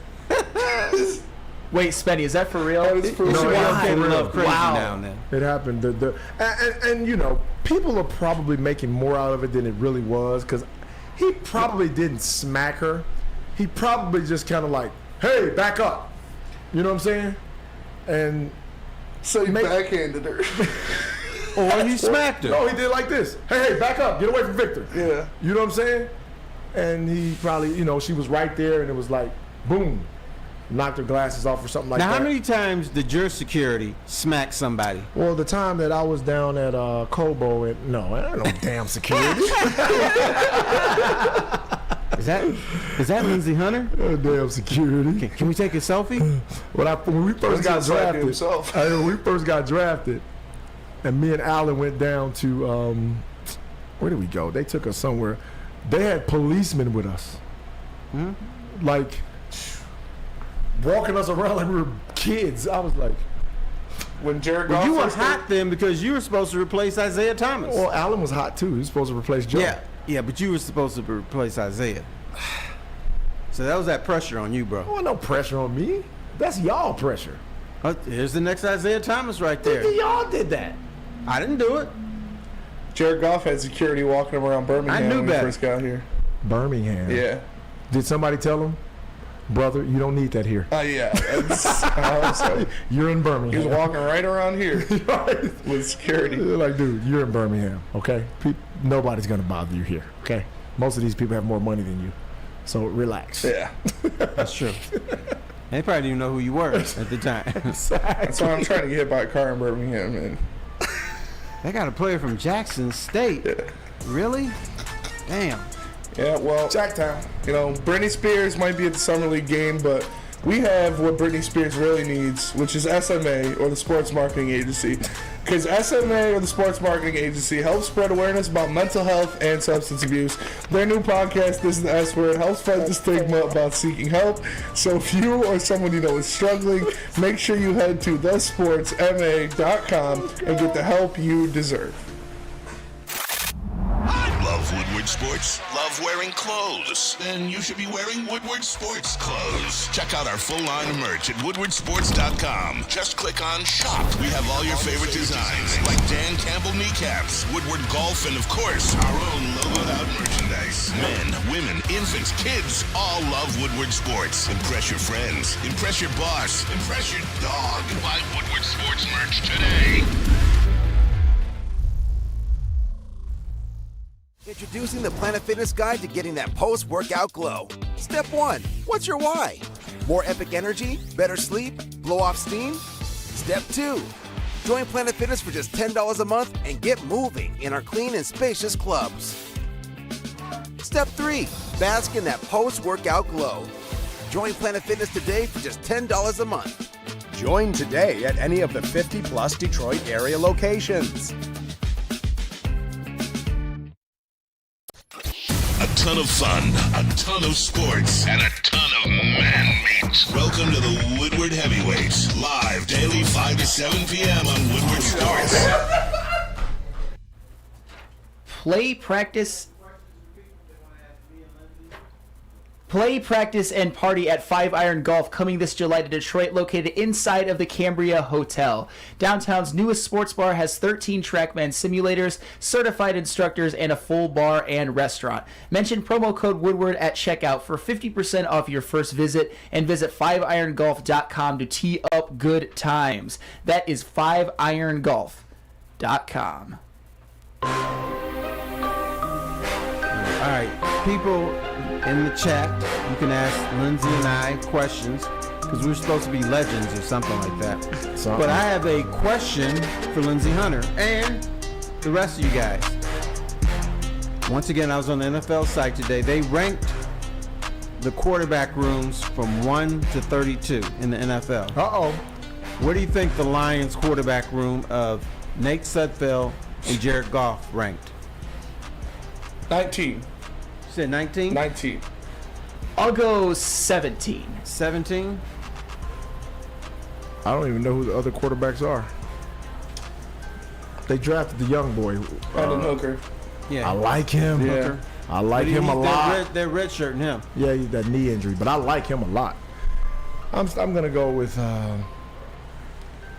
Wait, Spenny, is that for real?
It's for real.
Love crazy now and then.
It happened. And you know, people are probably making more out of it than it really was, because he probably didn't smack her. He probably just kind of like, hey, back up. You know what I'm saying? And
so he backhanded her.
Or he smacked her.
No, he did like this. Hey, back up. Get away from Victor.
Yeah.
You know what I'm saying? And he probably, you know, she was right there, and it was like, boom. Knocked her glasses off or something like that.
Now, how many times did your security smack somebody?
Well, the time that I was down at Cobo, no, I don't know damn security.
Is that Lindsay Hunter?
Oh, damn security.
Can we take a selfie?
When we first got drafted, and me and Alan went down to where did we go? They took us somewhere. They had policemen with us, like walking us around like we were kids. I was like,
when Jared Goff
you were hot then because you were supposed to replace Isaiah Thomas.
Well, Alan was hot too. He was supposed to replace Joe.
Yeah, but you were supposed to replace Isaiah. So that was that pressure on you, bro.
Oh, no pressure on me. That's y'all pressure.
Here's the next Isaiah Thomas right there.
Y'all did that.
I didn't do it.
Jared Goff had security walking around Birmingham when he first got here.
Birmingham?
Yeah.
Did somebody tell him, brother, you don't need that here?
Yeah.
You're in Birmingham.
He was walking right around here with security.
They're like, dude, you're in Birmingham, okay? Nobody's going to bother you here, okay? Most of these people have more money than you, so relax.
Yeah.
That's true. They probably didn't even know who you were at the time.
Exactly.
That's why I'm trying to get hit by a car in Birmingham, man.
They got a player from Jackson State.
Yeah.
Really? Damn.
Yeah, well,
Jacktown.
You know, Britney Spears might be at the Summer League game, but we have what Britney Spears really needs, which is SMA, or the Sports Marketing Agency. Because SMA, or the Sports Marketing Agency, helps spread awareness about mental health and substance abuse. Their new podcast, This is the S Word, helps fight the stigma about seeking help. So if you or someone you know is struggling, make sure you head to thesportsma.com and get the help you deserve.
Love Woodward Sports? Love wearing clothes? Then you should be wearing Woodward Sports clothes. Check out our full line of merch at woodwardsports.com. Just click on Shop. We have all your favorite designs, like Dan Campbell kneecaps, Woodward Golf, and of course, our own logoed out merchandise. Men, women, infants, kids, all love Woodward Sports. Impress your friends. Impress your boss. Impress your dog. Buy Woodward Sports merch today.
Introducing the Planet Fitness Guide to getting that post-workout glow. Step 1. What's your why? More epic energy? Better sleep? Blow off steam? Step 2. Join Planet Fitness for just $10 a month and get moving in our clean and spacious clubs. Step 3. Bask in that post-workout glow. Join Planet Fitness today for just $10 a month.
Join today at any of the 50-plus Detroit area locations.
A ton of fun, a ton of sports, and a ton of man meat. Welcome to the Woodward Heavyweights, live daily 5 to 7 p.m. on Woodward Sports.
Play, practice, and party at 5 Iron Golf coming this July to Detroit, located inside of the Cambria Hotel. Downtown's newest sports bar has 13 TrackMan simulators, certified instructors, and a full bar and restaurant. Mention promo code Woodward at checkout for 50% off your first visit, and visit 5irongolf.com to tee up good times. That is 5irongolf.com.
All right, people in the chat, you can ask Lindsay and I questions because we're supposed to be legends or something like that. But I have a question for Lindsay Hunter and the rest of you guys. Once again, I was on the NFL site today. They ranked the quarterback rooms from 1 to 32 in the NFL.
Uh-oh.
Where do you think the Lions quarterback room of Nate Sudfeld and Jared Goff ranked?
19.
You said 19?
19.
I'll go 17.
17?
I don't even know who the other quarterbacks are. They drafted the young boy.
Brandon Hooker.
Yeah.
I like him.
Yeah.
I like him a lot.
They're redshirting him.
Yeah, he's that knee injury, but I like him a lot. I'm going to go with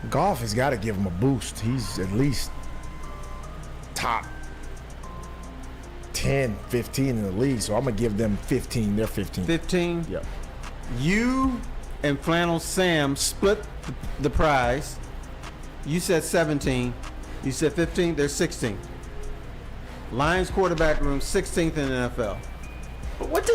Goff has got to give him a boost. He's at least top 10, 15 in the league, so I'm going to give them 15. They're 15.
15?
Yep.
You and Flannel Sam split the prize. You said 17. You said 15. They're 16. Lions quarterback room, 16th in the NFL.
What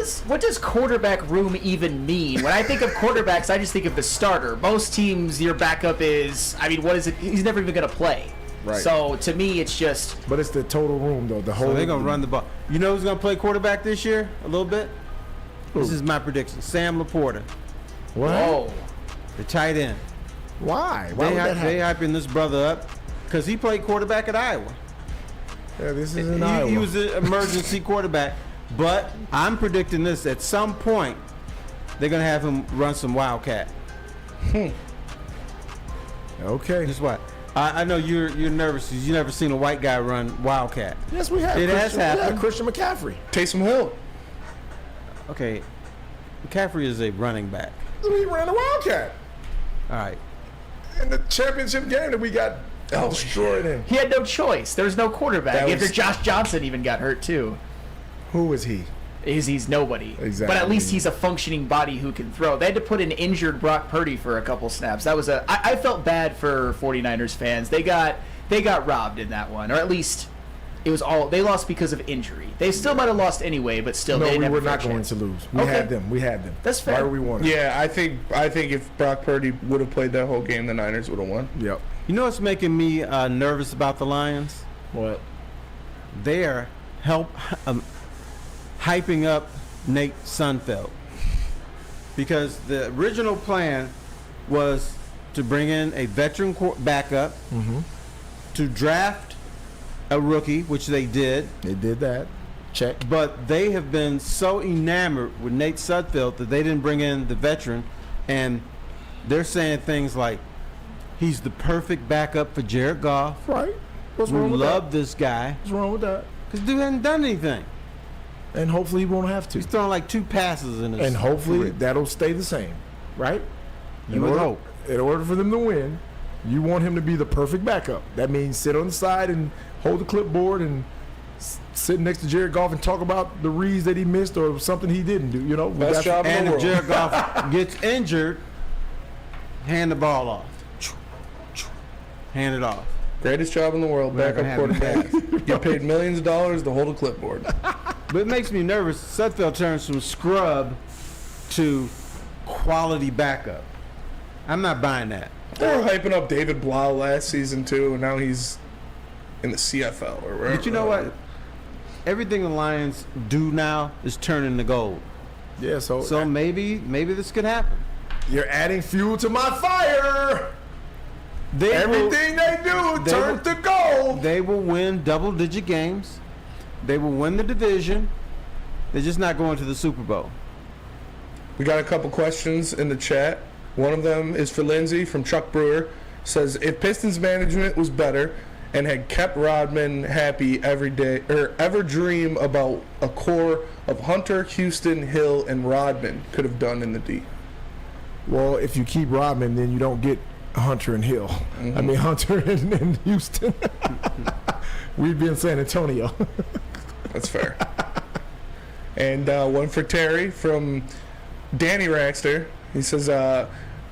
does quarterback room even mean? When I think of quarterbacks, I just think of the starter. Most teams, your backup is, what is it? He's never even going to play.
Right.
So to me, it's just.
But it's the total room, though. The whole.
So they're gonna run the ball. You know who's gonna play quarterback this year? A little bit.
Who?
This is my prediction. Sam Laporta.
What?
Whoa.
The tight end.
Why? Why would that happen?
They hyping this brother up because he played quarterback at Iowa.
Yeah, this is in Iowa.
He was an emergency quarterback. But I'm predicting this. At some point, they're gonna have him run some Wildcat.
Okay.
Just what? I know you're nervous because you never seen a white guy run Wildcat.
Yes, we have.
It has happened.
Yeah, Christian McCaffrey.
Taysom Hill.
Okay, McCaffrey is a running back.
He ran a Wildcat
All right.
in the championship game that we got destroyed in.
He had no choice. There was no quarterback.
That
After
was-
Josh Johnson even got hurt too.
Who is he?
He's nobody.
Exactly.
But at least he's a functioning body who can throw. They had to put an injured Brock Purdy for a couple snaps. That was I felt bad for 49ers fans. They got robbed in that one, or at least it was all they lost because of injury. They still might have lost anyway, but still.
No,
they
we
never
were
had a
not going
chance.
to lose. We
Okay.
had them. We had them.
That's fair.
Why were we winning?
Yeah, I think if Brock Purdy would have played that whole game, the Niners would have won.
Yep.
You know what's making me nervous about the Lions?
What?
They are hyping up Nate Sudfeld because the original plan was to bring in a veteran backup, to draft a rookie, which they did.
They did that. Check.
But they have been so enamored with Nate Sudfeld that they didn't bring in the veteran, and they're saying things like, he's the perfect backup for Jared Goff.
Right. What's
We
wrong with
love
that?
this guy
What's wrong with that?
because dude hasn't done anything.
And hopefully he won't have to.
He's thrown like 2 passes in his
And hopefully
career.
that'll stay the same, right?
You would hope.
In order for them to win, you want him to be the perfect backup. That means sit on the side and hold the clipboard and sit next to Jared Goff and talk about the reads that he missed or something he didn't do. You know,
Best job in
And
the
if
world.
Jared Goff gets injured, hand the ball off. Hand it off.
Greatest job in the world,
We're not
backup
gonna have
quarterback. Get paid millions of dollars to hold a clipboard.
But it makes me nervous. Sudfeld turns from scrub to quality backup. I'm not buying that.
They were hyping up David Blau last season too, and now he's in the CFL or wherever.
But you know what? Everything the Lions do now is turn into gold.
Yeah,
so maybe this could happen.
You're adding fuel to my fire. Everything they do turns to gold.
They will win double-digit games. They will win the division. They're just not going to the Super Bowl.
We got a couple questions in the chat. One of them is for Lindsay from Chuck Brewer. Says, if Pistons management was better and had kept Rodman happy every day, or ever dream about a core of Hunter, Houston, Hill, and Rodman could have done in the D?
Well, if you keep Rodman, then you don't get Hunter and Hill. I mean, Hunter and Houston. We'd be in San Antonio.
That's fair. And one for Terry from Danny Raxter. He says,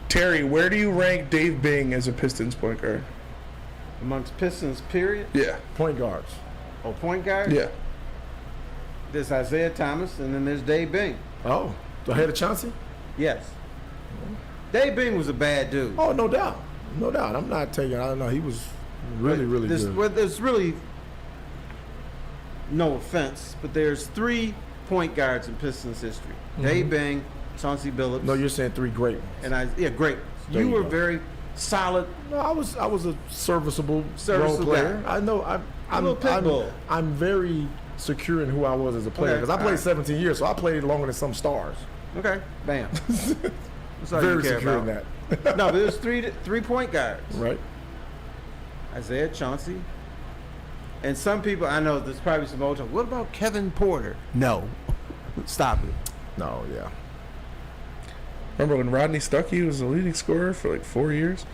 Terry, where do you rank Dave Bing as a Pistons point guard?
Amongst Pistons, period?
Yeah.
Point guards.
Oh, point guard?
Yeah.
There's Isaiah Thomas, and then there's Dave Bing.
Oh, ahead of Chauncey?
Yes. Dave Bing was a bad dude.
Oh, no doubt. No doubt. I'm not taking, I don't know, he was really good.
Well, there's really no offense, but there's 3 point guards in Pistons history. Dave Bing, Chauncey Billups.
No, you're saying 3 great ones.
And great. You were very solid.
No, I was a serviceable role player.
Guy.
I know. I'm very secure in who I was as a player because I played 17 years, so I played longer than some stars.
Okay, bam. That's all
very
you care
secure
about.
in that.
No, but there's 3 point guards.
Right.
Isaiah, Chauncey, and some people I know. There's probably some old talk. What about Kevin Porter? No, stop it.
No, yeah.
Remember when Rodney Stuckey was the leading scorer for like 4 years?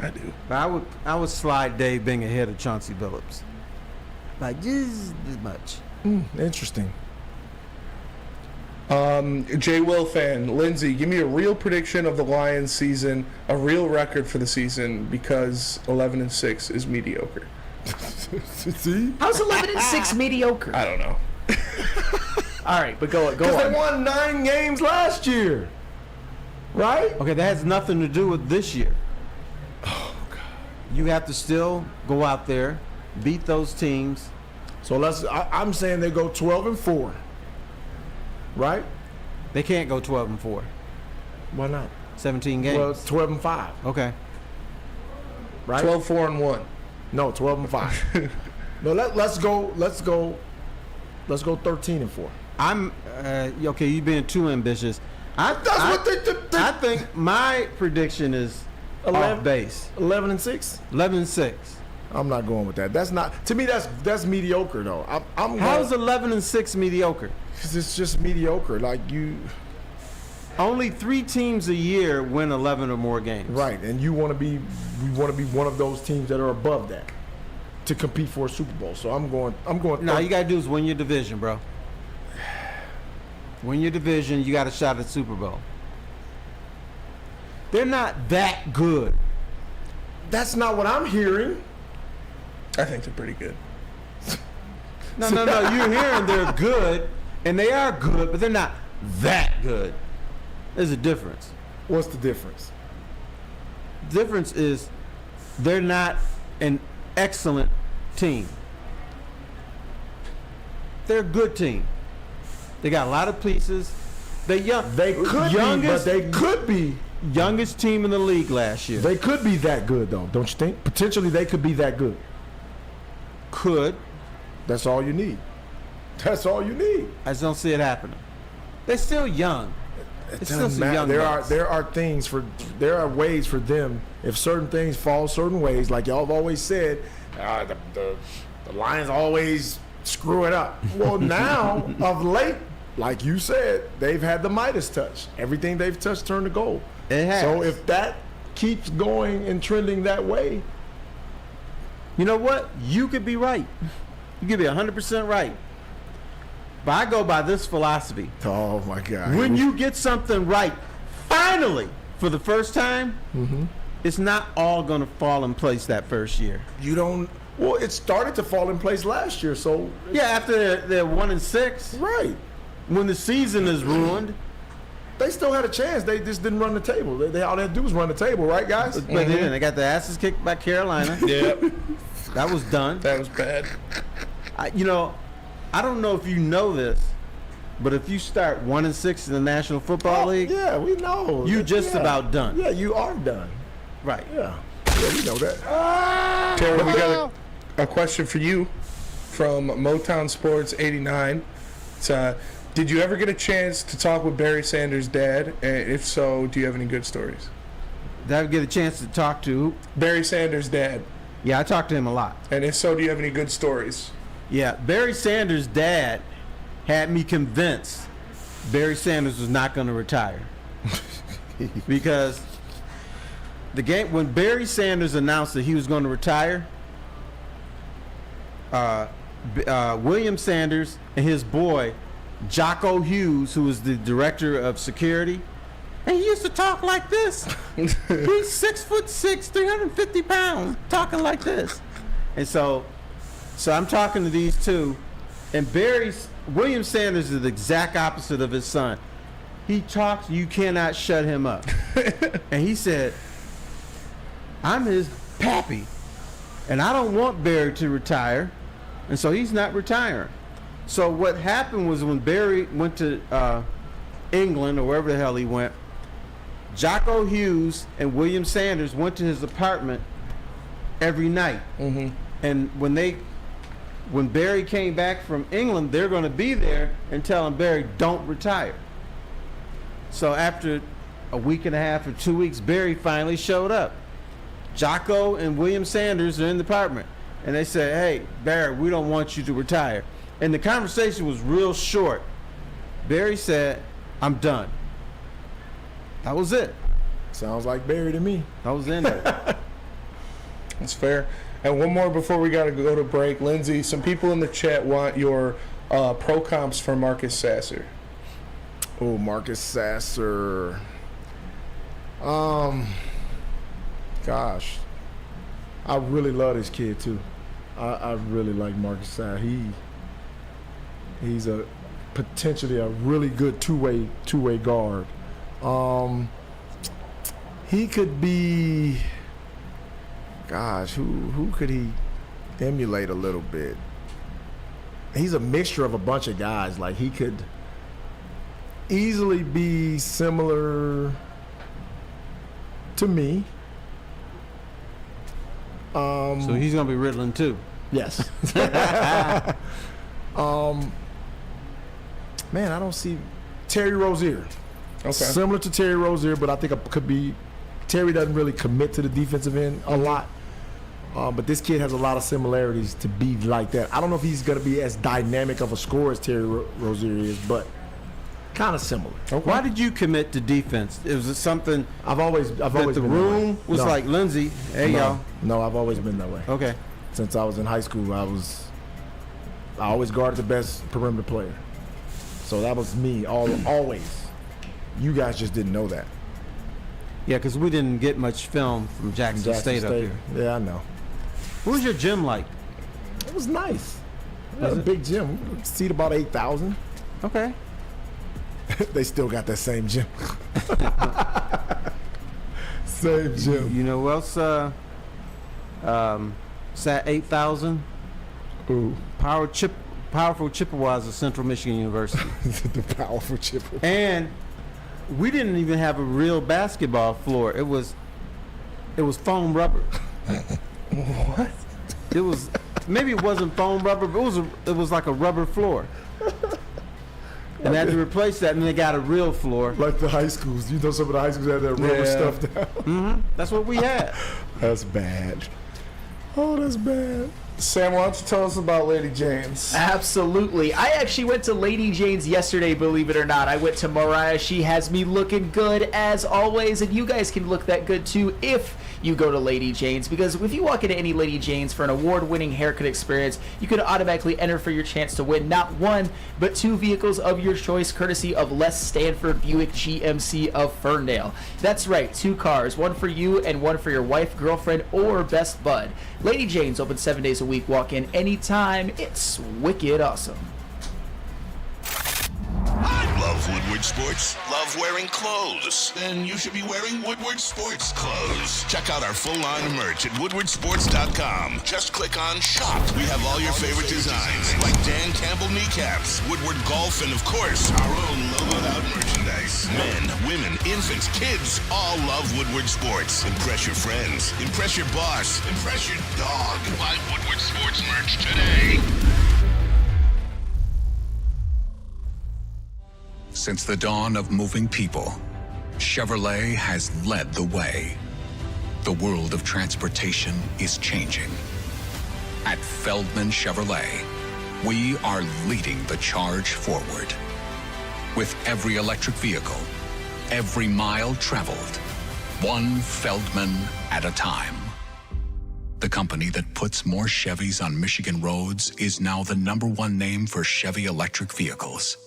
I do.
But I would slide Dave Bing ahead of Chauncey Billups. Like just as much.
Interesting.
J. Will fan, Lindsay, give me a real prediction of the Lions season, a real record for the season, because 11-6 is mediocre.
See?
How's 11-6 mediocre?
I don't know.
All right, but go on.
Because they won 9 games last year. Right?
Okay, that has nothing to do with this year. Oh, God. You have to still go out there, beat those teams.
So I'm saying they go 12-4. Right?
They can't go 12-4.
Why not?
17 games.
Well, it's 12-5.
Okay.
Right?
12-4-1.
No, 12-5. No, let's go 13-4.
I'm okay. You being too ambitious. I think my prediction is 11 off base.
11-6.
11-6.
I'm not going with that. That's not, to me. That's mediocre though.
How's 11-6 mediocre?
Because it's just mediocre. Like you.
Only 3 teams a year win 11 or more games.
Right, and we want to be one of those teams that are above that to compete for a Super Bowl. So I'm going.
No, all you gotta do is win your division, bro. Win your division, you got a shot at Super Bowl. They're not that good.
That's not what I'm hearing.
I think they're pretty good.
No. You're hearing they're good, and they are good, but they're not that good. There's a difference.
What's the difference?
The difference is they're not an excellent team. They're a good team. They got a lot of pieces. They could be youngest team in the league last year.
They could be that good though, don't you think? Potentially they could be that good.
Could.
That's all you need. That's all you need.
I just don't see it happening. They're still young.
It doesn't matter. There are ways for them. If certain things fall certain ways, like y'all have always said, the Lions always screw it up. Well, now of late, like you said, they've had the Midas touch. Everything they've touched turned to gold.
It has.
So if that keeps going and trending that way,
you know what? You could be right. You could be 100% right. But I go by this philosophy.
Oh my God!
When you get something right, finally, for the first time, it's not all going to fall in place that first year.
You don't. Well, it started to fall in place last year, so
yeah. After they're 1-6,
right?
When the season is ruined,
They still had a chance. They just didn't run the table. They all they had to do was run the table, right, guys?
But they didn't. They got their asses kicked by Carolina.
Yep.
That was done.
That was bad.
I don't know if you know this, but if you start 1-6 in the National Football League,
Yeah, we know.
you just about done.
Yeah, you are done.
Right.
Yeah, we know that.
Terry, we got a question for you from Motown Sports 89. It's, did you ever get a chance to talk with Barry Sanders' dad? And if so, do you have any good stories?
Did I get a chance to talk to
Barry Sanders' dad.
Yeah, I talked to him a lot.
And if so, do you have any good stories?
Yeah, Barry Sanders' dad had me convinced Barry Sanders was not going to retire. Because when Barry Sanders announced that he was going to retire, William Sanders and his boy, Jocko Hughes, who was the director of security, and he used to talk like this. He's 6'6", 350 pounds, talking like this. And so I'm talking to these two, and William Sanders is the exact opposite of his son. He talks, you cannot shut him up. And he said, I'm his pappy, and I don't want Barry to retire, and so he's not retiring. So what happened was when Barry went to England or wherever the hell he went, Jocko Hughes and William Sanders went to his apartment every night. Mm-hmm. And when Barry came back from England, they're going to be there and telling Barry, don't retire. So after a week and a half or 2 weeks, Barry finally showed up. Jocko and William Sanders are in the apartment, and they said, hey, Barry, we don't want you to retire. And the conversation was real short. Barry said, I'm done. That was it.
Sounds like Barry to me.
That was the end of it.
That's fair. And one more before we got to go to break. Lindsay, some people in the chat want your pro comps for Marcus Sasser.
Oh, Marcus Sasser. Gosh. I really love this kid, too. I really like Marcus Sasser. He's potentially a really good two-way guard. He could be, gosh, who could he emulate a little bit? He's a mixture of a bunch of guys. Like, he could easily be similar to me.
So he's gonna be riddling too.
Yes. Man, I don't see Terry Rozier.
Okay.
Similar to Terry Rozier, but I think it could be. Terry doesn't really commit to the defensive end a lot, but this kid has a lot of similarities to be like that. I don't know if he's going to be as dynamic of a scorer as Terry Rozier is, but kind of similar.
Okay. Why did you commit to defense? Was it something
I've always
the
been
room
that way.
was
No.
like Lindsay? Hey y'all.
No, I've always been that way.
Okay.
Since I was in high school, I always guarded the best perimeter player. So that was me always. You guys just didn't know that.
Yeah, because we didn't get much film from Jackson State up here.
Yeah, I know.
What was your gym like?
It was nice. It was a big gym. Seat about 8,000.
Okay.
They still got that same gym. Same gym.
You know what else sat 8,000?
Ooh.
Powerful Chippewas of Central Michigan University.
The powerful Chippewas.
And we didn't even have a real basketball floor. It was foam rubber.
What?
It was, maybe it wasn't foam rubber, but it was like a rubber floor. And they had to replace that, and they got a real floor.
Like the high schools. You know, some of the high schools had that rubber stuff down.
Mm-hmm. That's what we had.
That's bad. Oh, that's bad.
Sam, why don't you tell us about Lady Jane's?
Absolutely. I actually went to Lady Jane's yesterday, believe it or not. I went to Mariah. She has me looking good as always, and you guys can look that good too if you go to Lady Jane's, because if you walk into any Lady Jane's for an award-winning haircut experience, you could automatically enter for your chance to win not one, but 2 vehicles of your choice, courtesy of Les Stanford Buick GMC of Ferndale. That's right, 2 cars, one for you and one for your wife, girlfriend, or best bud. Lady Jane's open 7 days a week. Walk in anytime. It's wicked awesome.
I love Woodward Woodward Sports? Love wearing clothes? Then you should be wearing Woodward Sports clothes. Check out our full line of merch at woodwardsports.com. Just click on shop. We have all your favorite designs, like Dan Campbell kneecaps, Woodward golf, and of course, our own logoed out merchandise. Men, women, infants, kids all love Woodward Sports. Impress your friends. Impress your boss. Impress your dog. Buy Woodward Sports merch today.
Since the dawn of moving people, Chevrolet has led the way. The world of transportation is changing. At Feldman Chevrolet, we are leading the charge forward. With every electric vehicle, every mile traveled, one Feldman at a time. The company that puts more Chevys on Michigan roads is now the #1 name for Chevy electric vehicles.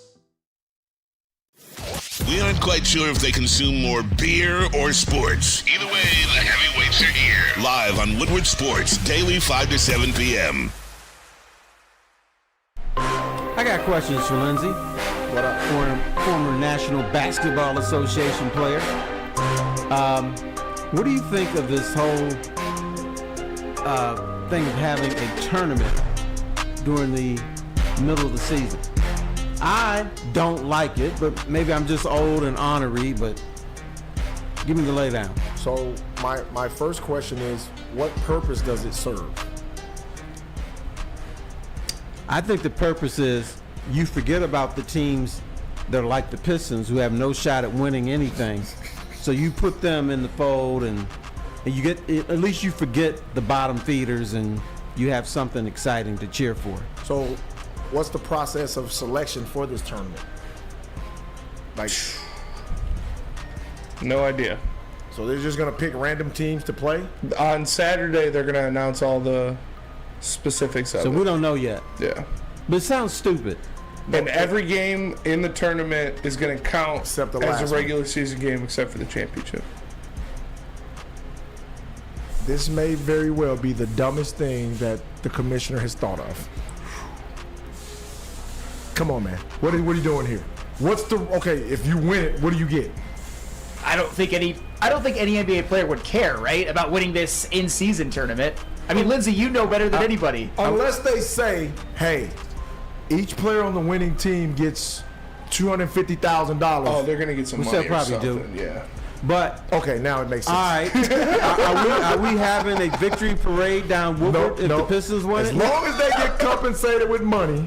We aren't quite sure if they consume more beer or sports. Either way, the heavyweights are here. Live on Woodward Sports, daily 5 to 7 p.m.
I got questions for Lindsay. What up? Former National Basketball Association player. What do you think of this whole thing of having a tournament during the middle of the season? I don't like it, but maybe I'm just old and ornery, but give me the laydown.
So my first question is, what purpose does it serve?
I think the purpose is you forget about the teams that are like the Pistons who have no shot at winning anything. So you put them in the fold and you get, at least you forget the bottom feeders and you have something exciting to cheer for.
So what's the process of selection for this tournament? Like,
no idea.
So they're just gonna pick random teams to play?
On Saturday, they're gonna announce all the specifics of it.
So we don't know yet.
Yeah.
But it sounds stupid.
And every game in the tournament is gonna count
except the
as
last
a regular season game, except for the championship.
This may very well be the dumbest thing that the commissioner has thought of. Come on, man. What are you doing here? Okay, if you win it, what do you get?
I don't think any NBA player would care, right, about winning this in-season tournament. I mean, Lindsay, you know better than anybody.
Unless they say, hey, each player on the winning team gets $250,000.
Oh, they're gonna get some money.
Which they'll probably do.
Yeah.
But
okay, now it makes sense.
all right, are we having a victory parade down Woodward if the Pistons win
as
it?
As long as they get compensated with money,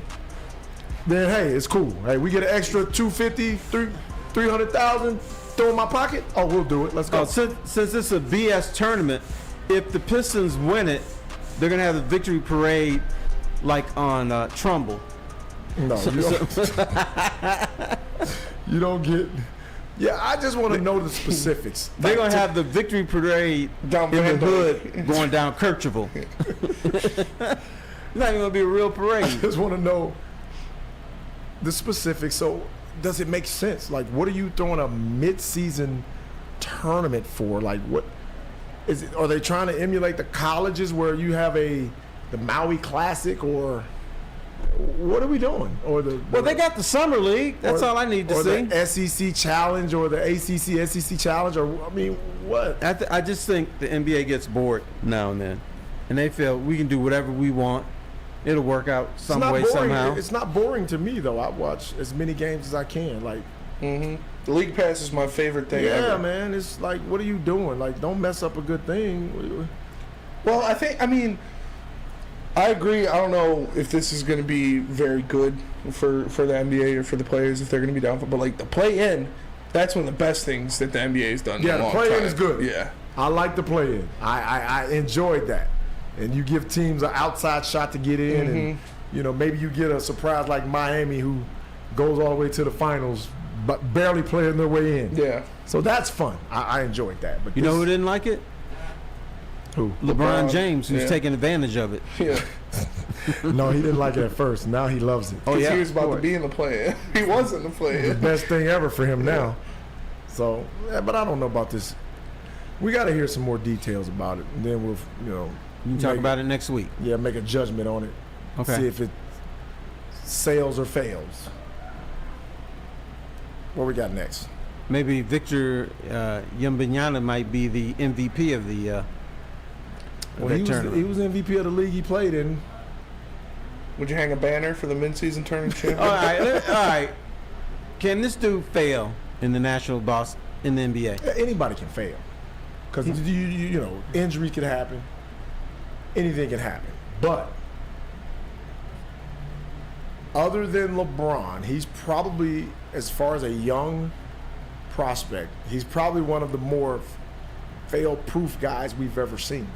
then hey, it's cool. Hey, we get an extra $250,000, $300,000 throw in my pocket. Oh, we'll do it. Let's go.
Since it's a BS tournament, if the Pistons win it, they're gonna have a victory parade like on Trumbull.
No, you don't get. Yeah, I just want to know the specifics.
They're gonna have the victory parade
down
in the hood going down Kirchville. It's not even gonna be a real parade.
I just want to know the specifics. So, does it make sense? Like, what are you throwing a mid-season tournament for? Like, what is it? Are they trying to emulate the colleges where you have the Maui Classic, or what are we doing? Or
well, they got the summer league. That's all I need to see.
Or the SEC Challenge, or the ACC SEC Challenge, or I mean, what?
I just think the NBA gets bored now and then, and they feel we can do whatever we want. It'll work out some way somehow.
It's not boring to me though. I watch as many games as I can. Like,
the League Pass is my favorite thing ever.
Yeah, man. It's like, what are you doing? Like, don't mess up a good thing.
Well, I agree. I don't know if this is going to be very good for the NBA or for the players, if they're going to be down for. But like the play-in, that's one of the best things that the NBA has done.
Yeah,
in a
the
long
play-in
time.
is good.
Yeah,
I like the play-in. I enjoyed that. And you give teams an outside shot to get in, and maybe you get a surprise like Miami, who goes all the way to the finals, but barely playing their way in.
Yeah.
So that's fun. I enjoyed that. But
you know who didn't like it?
Who?
LeBron James, who's taking advantage of it.
Yeah.
No, he didn't like it at first. Now he loves it.
Oh yeah, he was about to be in the play-in. He was in the play-in.
The best thing ever for him now. So, but I don't know about this. We got to hear some more details about it, and then we'll,
you can talk about it next week.
Yeah, make a judgment on it.
Okay.
See if it sails or fails. What we got next?
Maybe Victor Wembanyama might be the MVP of the tournament.
He was MVP of the league he played in.
Would you hang a banner for the mid-season tournament champion?
All right. Can this dude fail in the national boss in the NBA?
Anybody can fail, because you know, injury can happen. Anything can happen. But other than LeBron, he's probably, as far as a young prospect, he's probably one of the more fail-proof guys we've ever seen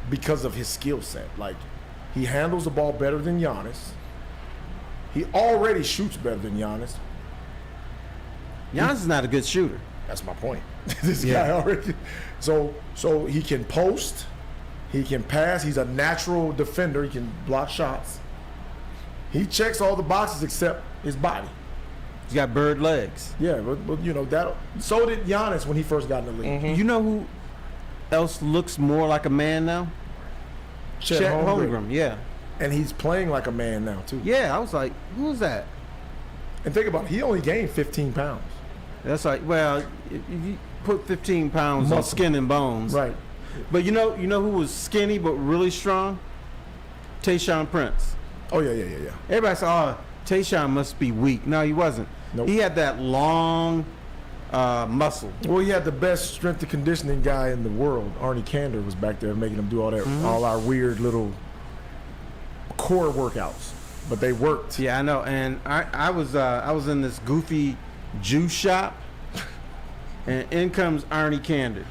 because of his skill set. Like, he handles the ball better than Giannis. He already shoots better than Giannis.
Giannis is not a good shooter.
That's my point. This guy already. So he can post, he can pass. He's a natural defender. He can block shots. He checks all the boxes except his body.
He's got bird legs.
Yeah, but you know that. So did Giannis when he first got in the league.
Mm-hmm. You know who else looks more like a man now? Chet Holmgren. Yeah.
And he's playing like a man now too.
Yeah, I was like, who's that?
And think about it, he only gained 15 pounds.
That's like, well, if you put 15 pounds on skin and bones,
right?
But you know who was skinny but really strong? Tayshaun Prince.
Oh yeah.
Everybody said, "Oh, Tayshaun must be weak." No, he wasn't.
Nope.
He had that long muscle.
Well, he had the best strength and conditioning guy in the world. Arnie Kander was back there making him do all that, all our weird little core workouts, but they worked.
Yeah, I know. And I was in this goofy juice shop, and in comes Arnie Kander,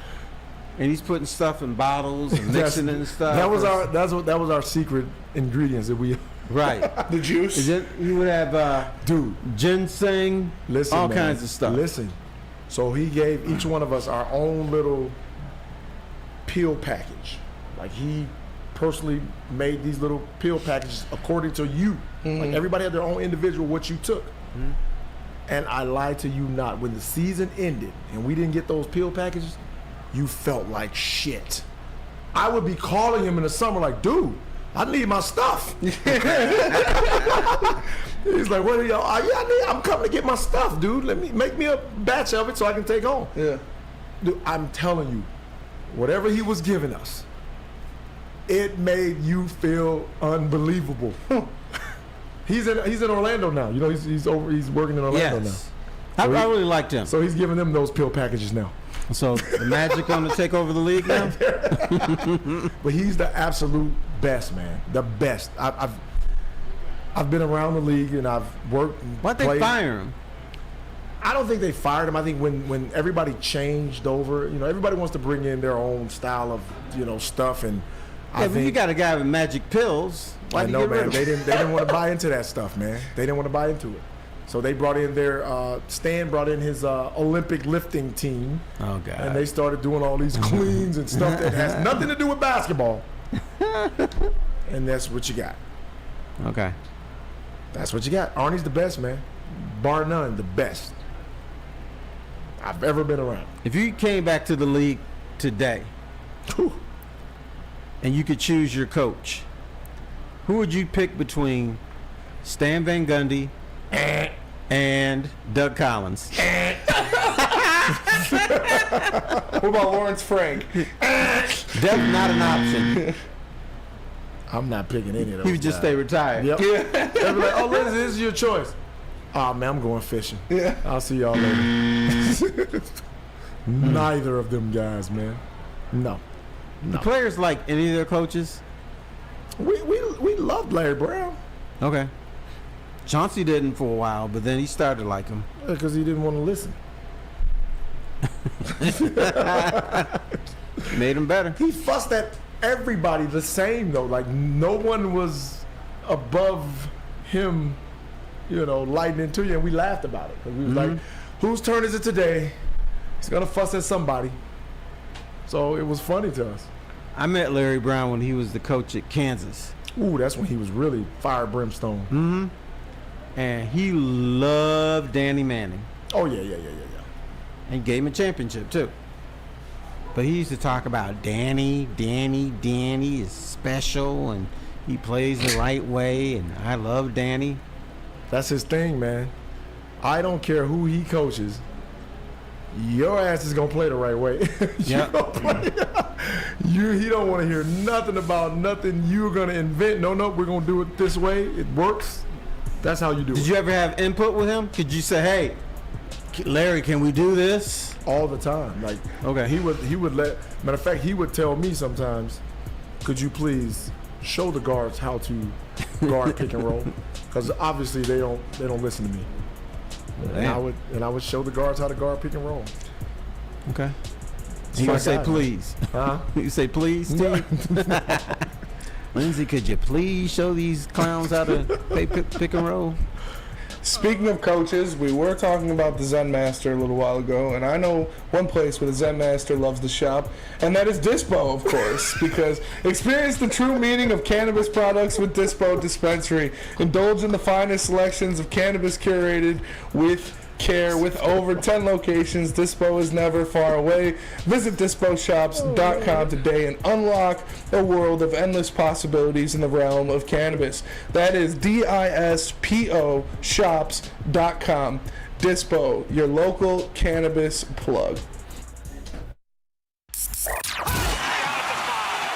and he's putting stuff in bottles and mixing it and stuff.
That was our secret ingredients that we.
Right.
The juice.
You would have ginseng, all kinds of stuff.
Listen. So he gave each one of us our own little pill package. Like, he personally made these little pill packages according to you. Like, everybody had their own individual what you took. And I lied to you not. When the season ended and we didn't get those pill packages, you felt like shit. I would be calling him in the summer like, dude, I need my stuff. He's like, what are y'all? I'm coming to get my stuff, dude. Make me a batch of it so I can take home.
Yeah.
Dude, I'm telling you, whatever he was giving us, it made you feel unbelievable. He's in Orlando now. You know, he's working in Orlando now. So
I really liked him.
So he's giving them those pill packages now.
So the Magic going to take over the league now?
But he's the absolute best, man. The best. I've been around the league and I've worked.
Why'd they fire him?
I don't think they fired him. I think when everybody changed over, you know, everybody wants to bring in their own style of, you know, stuff. And
I think you got a guy with magic pills. Why
I know, man. They didn't want to buy into that stuff, man. They didn't want to buy into it. So they brought in Stan brought in his Olympic lifting team.
Oh, God.
And they started doing all these cleans and stuff that has nothing to do with basketball. And that's what you got.
Okay.
That's what you got. Arnie's the best, man. Bar none, the best I've ever been around.
If you came back to the league today and you could choose your coach, who would you pick between Stan Van Gundy and Doug Collins?
What about Lawrence Frank?
Definitely not an option.
I'm not picking any of those.
He would just stay retired.
Yep. Yeah. They'd be like, oh, Lindsay, this is your choice. Oh, man, I'm going fishing.
Yeah.
I'll see y'all later. Neither of them guys, man. No.
The players like any of their coaches?
We loved Larry Brown.
Okay. Chauncey didn't for a while, but then he started like him.
Because he didn't want to listen.
Made him better.
He fussed at everybody the same, though. Like, no one was above him, you know, lighting into you, and we laughed about it. We was like, whose turn is it today? He's going to fuss at somebody. So it was funny to us.
I met Larry Brown when he was the coach at Kansas.
Ooh, that's when he was really fire brimstone.
Mm-hmm. And he loved Danny Manning.
Oh, yeah.
And gave him a championship, too. But he used to talk about Danny is special, and he plays the right way, and I love Danny.
That's his thing, man. I don't care who he coaches. Your ass is gonna play the right way. He don't want to hear nothing about nothing you're gonna invent. No, we're gonna do it this way. It works. That's how you do it.
Did you ever have input with him? Could you say, "Hey, Larry, can we do this?"
All the time. Like,
okay,
he would let. Matter of fact, he would tell me sometimes, "Could you please show the guards how to guard pick and roll?" Because obviously they don't listen to me. And I would show the guards how to guard pick and roll.
Okay. You gonna say please?
Huh?
You say please, Steve? Lindsay, could you please show these clowns how to play pick and roll?
Speaking of coaches, we were talking about the Zen Master a little while ago, and I know one place where the Zen Master loves to shop, and that is Dispo, of course, because experience the true meaning of cannabis products with Dispo Dispensary. Indulge in the finest selections of cannabis curated with care. With over 10 locations, Dispo is never far away. Visit disposhops.com today and unlock a world of endless possibilities in the realm of cannabis. That is DISPO shops.com. Dispo, your local cannabis plug.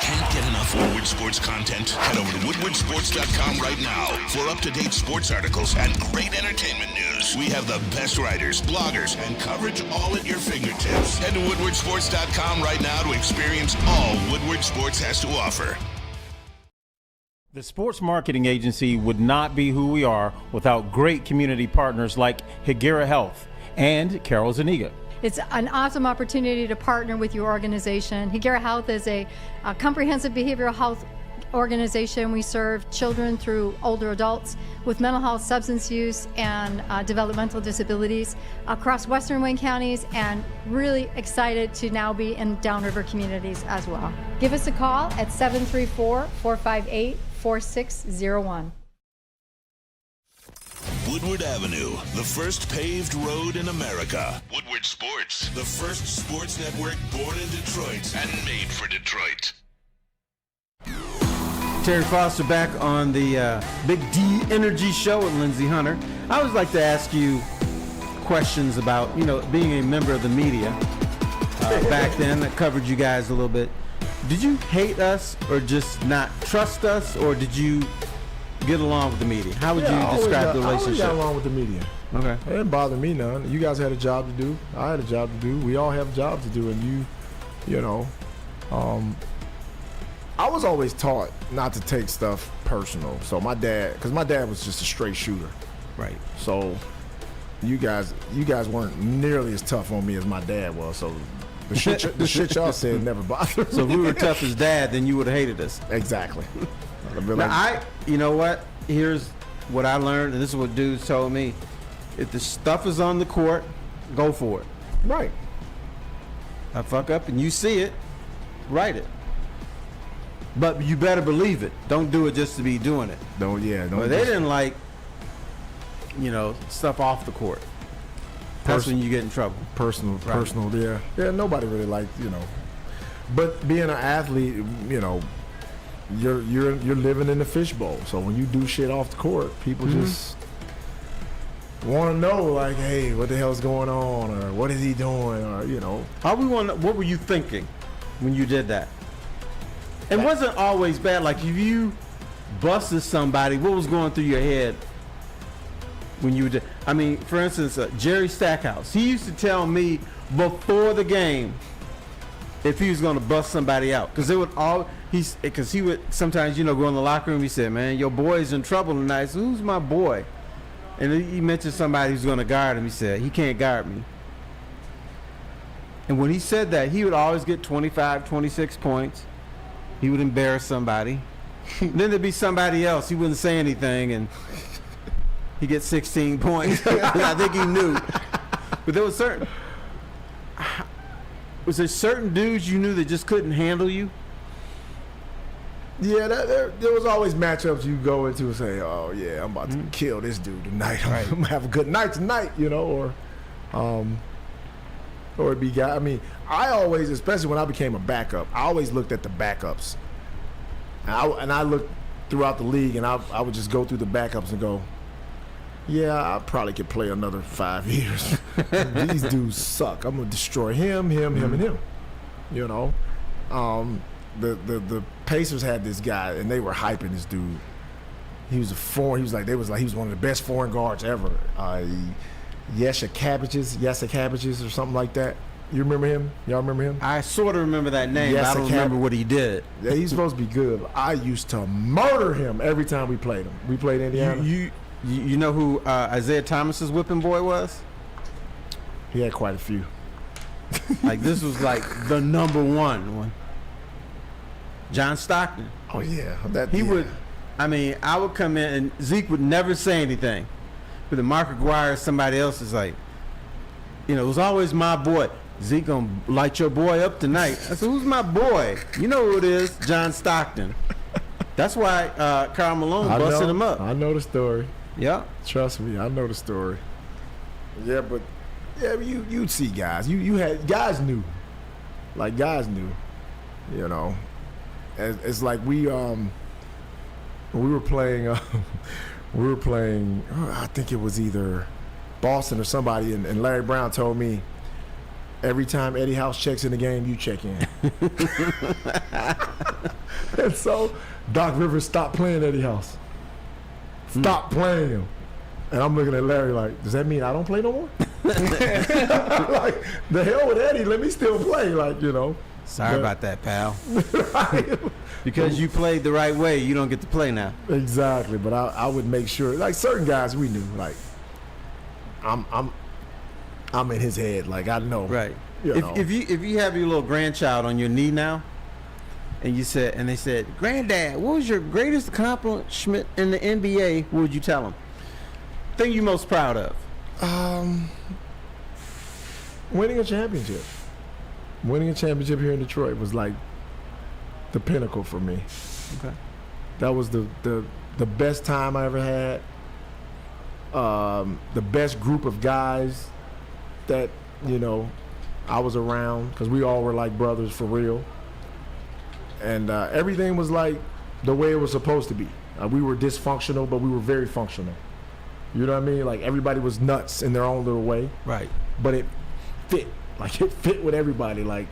Can't get enough Woodward Sports content? Head over to woodwardsports.com right now for up-to-date sports articles and great entertainment news. We have the best writers, bloggers, and coverage all at your fingertips. Head to woodwardsports.com right now to experience all Woodward Sports has to offer.
The sports marketing agency would not be who we are without great community partners like Higuera Health and Carol Zaniga.
It's an awesome opportunity to partner with your organization. Higuera Health is a comprehensive behavioral health organization. We serve children through older adults with mental health, substance use, and developmental disabilities across Western Wayne counties, and really excited to now be in downriver communities as well. Give us a call at 734-458-4601.
Woodward Avenue, the first paved road in America. Woodward Sports, the first sports network born in Detroit and made for Detroit.
Terry Foster back on the Big D Energy Show with Lindsay Hunter. I always like to ask you questions about, being a member of the media. Back then, I covered you guys a little bit. Did you hate us or just not trust us, or did you get along with the media? How would you describe the relationship?
I always got along with the media.
Okay.
It didn't bother me none. You guys had a job to do. I had a job to do. We all have jobs to do, and I was always taught not to take stuff personal. So my dad was just a straight shooter.
Right.
So you guys weren't nearly as tough on me as my dad was. So the shit y'all said never bothered me.
So if we were tough as dad, then you would have hated us.
Exactly.
Now, you know what? Here's what I learned, and this is what dudes told me. If the stuff is on the court, go for it.
Right.
I fuck up and you see it, write it. But you better believe it. Don't do it just to be doing it.
Don't.
But they didn't like, stuff off the court. That's when you get in trouble.
Personal, yeah. Yeah, nobody really liked, But being an athlete, you're living in the fishbowl. So when you do shit off the court, people just want to know, like, hey, what the hell's going on, or what is he doing, or
what were you thinking when you did that? It wasn't always bad. Like, if you busted somebody, what was going through your head when you did? I mean, for instance, Jerry Stackhouse, he used to tell me before the game if he was going to bust somebody out, because he would sometimes, go in the locker room. He said, "Man, your boy's in trouble tonight." So who's my boy? And he mentioned somebody who's going to guard him. He said, "He can't guard me." And when he said that, he would always get 25, 26 points. He would embarrass somebody. Then there'd be somebody else. He wouldn't say anything, and he gets 16 points. I think he knew. But there was there certain dudes you knew that just couldn't handle you?
Yeah, there was always matchups you go into and say, "Oh yeah, I'm about to kill this dude tonight. I'm gonna have a good night tonight," or it'd be guy. I mean, I always, especially when I became a backup, I always looked at the backups, and I looked throughout the league, and I would just go through the backups and go, yeah, I probably could play another 5 years. These dudes suck. I'm gonna destroy him, and him. You know, the Pacers had this guy, and they were hyping this dude. He was he was one of the best foreign guards ever. Yasa Cabbages or something like that. You remember him? Y'all remember him?
I sort of remember that name, but I don't remember what he did.
Yeah, he's supposed to be good. I used to murder him every time we played him. We played Indiana.
You know who Isaiah Thomas's whipping boy was?
He had quite a few.
Like, this was like the number one. John Stockton.
Oh, yeah.
I would come in and Zeke would never say anything. But the Mark Aguirre, somebody else is like, it was always my boy. Zeke gonna light your boy up tonight. I said, who's my boy? You know who it is, John Stockton. That's why Karl Malone busted him up.
I know the story.
Yeah.
Trust me, I know the story. Yeah, but you'd see guys. You had guys knew. Like guys knew. It's like we were playing I think it was either Boston or somebody, and Larry Brown told me, every time Eddie House checks in the game, you check in. And so Doc Rivers stopped playing Eddie House. Stop playing him. And I'm looking at Larry like, does that mean I don't play no more? Like, the hell with Eddie, let me still play,
Sorry about that, pal. Because you played the right way, you don't get to play now.
Exactly, but I would make sure, like certain guys we knew, like I'm in his head, like I know.
Right. If you have your little grandchild on your knee now, and they said, Granddad, what was your greatest accomplishment in the NBA? What would you tell them? Thing you most proud of?
Winning a championship. Winning a championship here in Detroit was like the pinnacle for me.
Okay.
That was the best time I ever had. The best group of guys that I was around, because we all were like brothers for real. And everything was like the way it was supposed to be. We were dysfunctional, but we were very functional. You know what I mean? Like everybody was nuts in their own little way.
Right.
But it fit. Like it fit with everybody. Like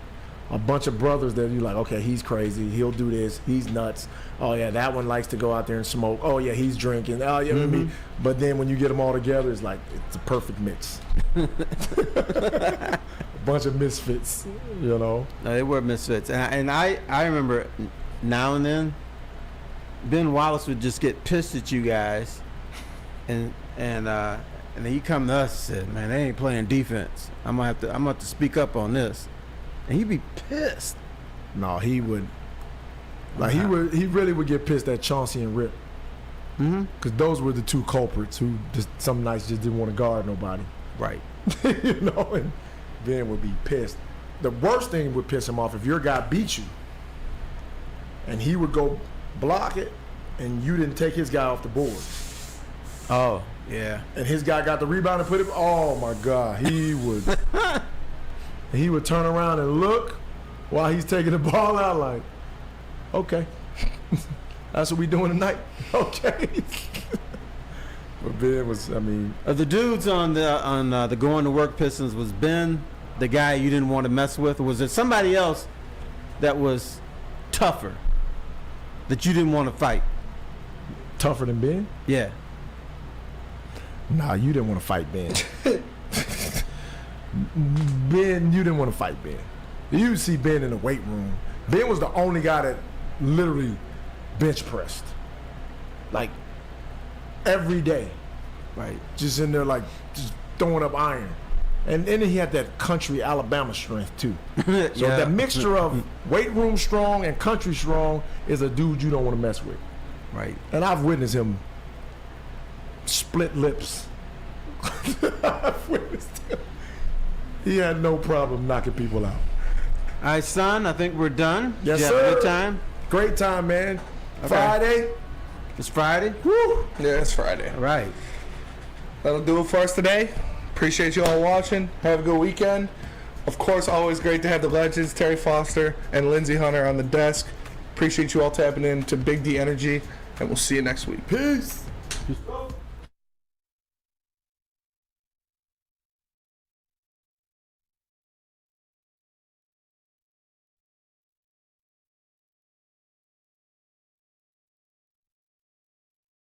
a bunch of brothers that you're like, okay, he's crazy. He'll do this. He's nuts. Oh yeah, that one likes to go out there and smoke. Oh yeah, he's drinking. Oh yeah, I mean, but then when you get them all together, it's like it's a perfect mix. A bunch of misfits,
No, they were misfits, and I remember now and then, Ben Wallace would just get pissed at you guys, and then he'd come to us and said, "Man, they ain't playing defense. I'm gonna have to speak up on this," and he'd be pissed.
No, he would. Like he really would get pissed at Chauncey and Rip. Because those were the two culprits who just some nights just didn't want to guard nobody.
Right.
And Ben would be pissed. The worst thing would piss him off if your guy beat you and he would go block it and you didn't take his guy off the board.
Oh, yeah.
And his guy got the rebound and put it. Oh my God, he would turn around and look while he's taking the ball out like, okay, that's what we doing tonight. Okay. But Ben was,
the dudes on the Going to Work Pistons, was Ben the guy you didn't want to mess with, or was there somebody else that was tougher that you didn't want to fight?
Tougher than Ben?
Yeah.
Nah, you didn't want to fight Ben. Ben, you didn't want to fight Ben. You see Ben in the weight room. Ben was the only guy that literally bench pressed. Like, every day.
Right.
Just in there, like, just throwing up iron. And then he had that country Alabama strength, too. So that mixture of weight room strong and country strong is a dude you don't want to mess with.
Right.
And I've witnessed him split lips. I've witnessed him. He had no problem knocking people out.
All right, son, I think we're done.
Yes,
sir.
Have a
good time?
Great time, man.
Okay.
Friday.
It's Friday?
Woo!
Yeah, it's Friday.
All right.
That'll do it for us today. Appreciate you all watching. Have a good weekend. Of course, always great to have the legends, Terry Foster and Lindsay Hunter, on the desk. Appreciate you all tapping in to Big D Energy, and we'll see you next week.
Peace.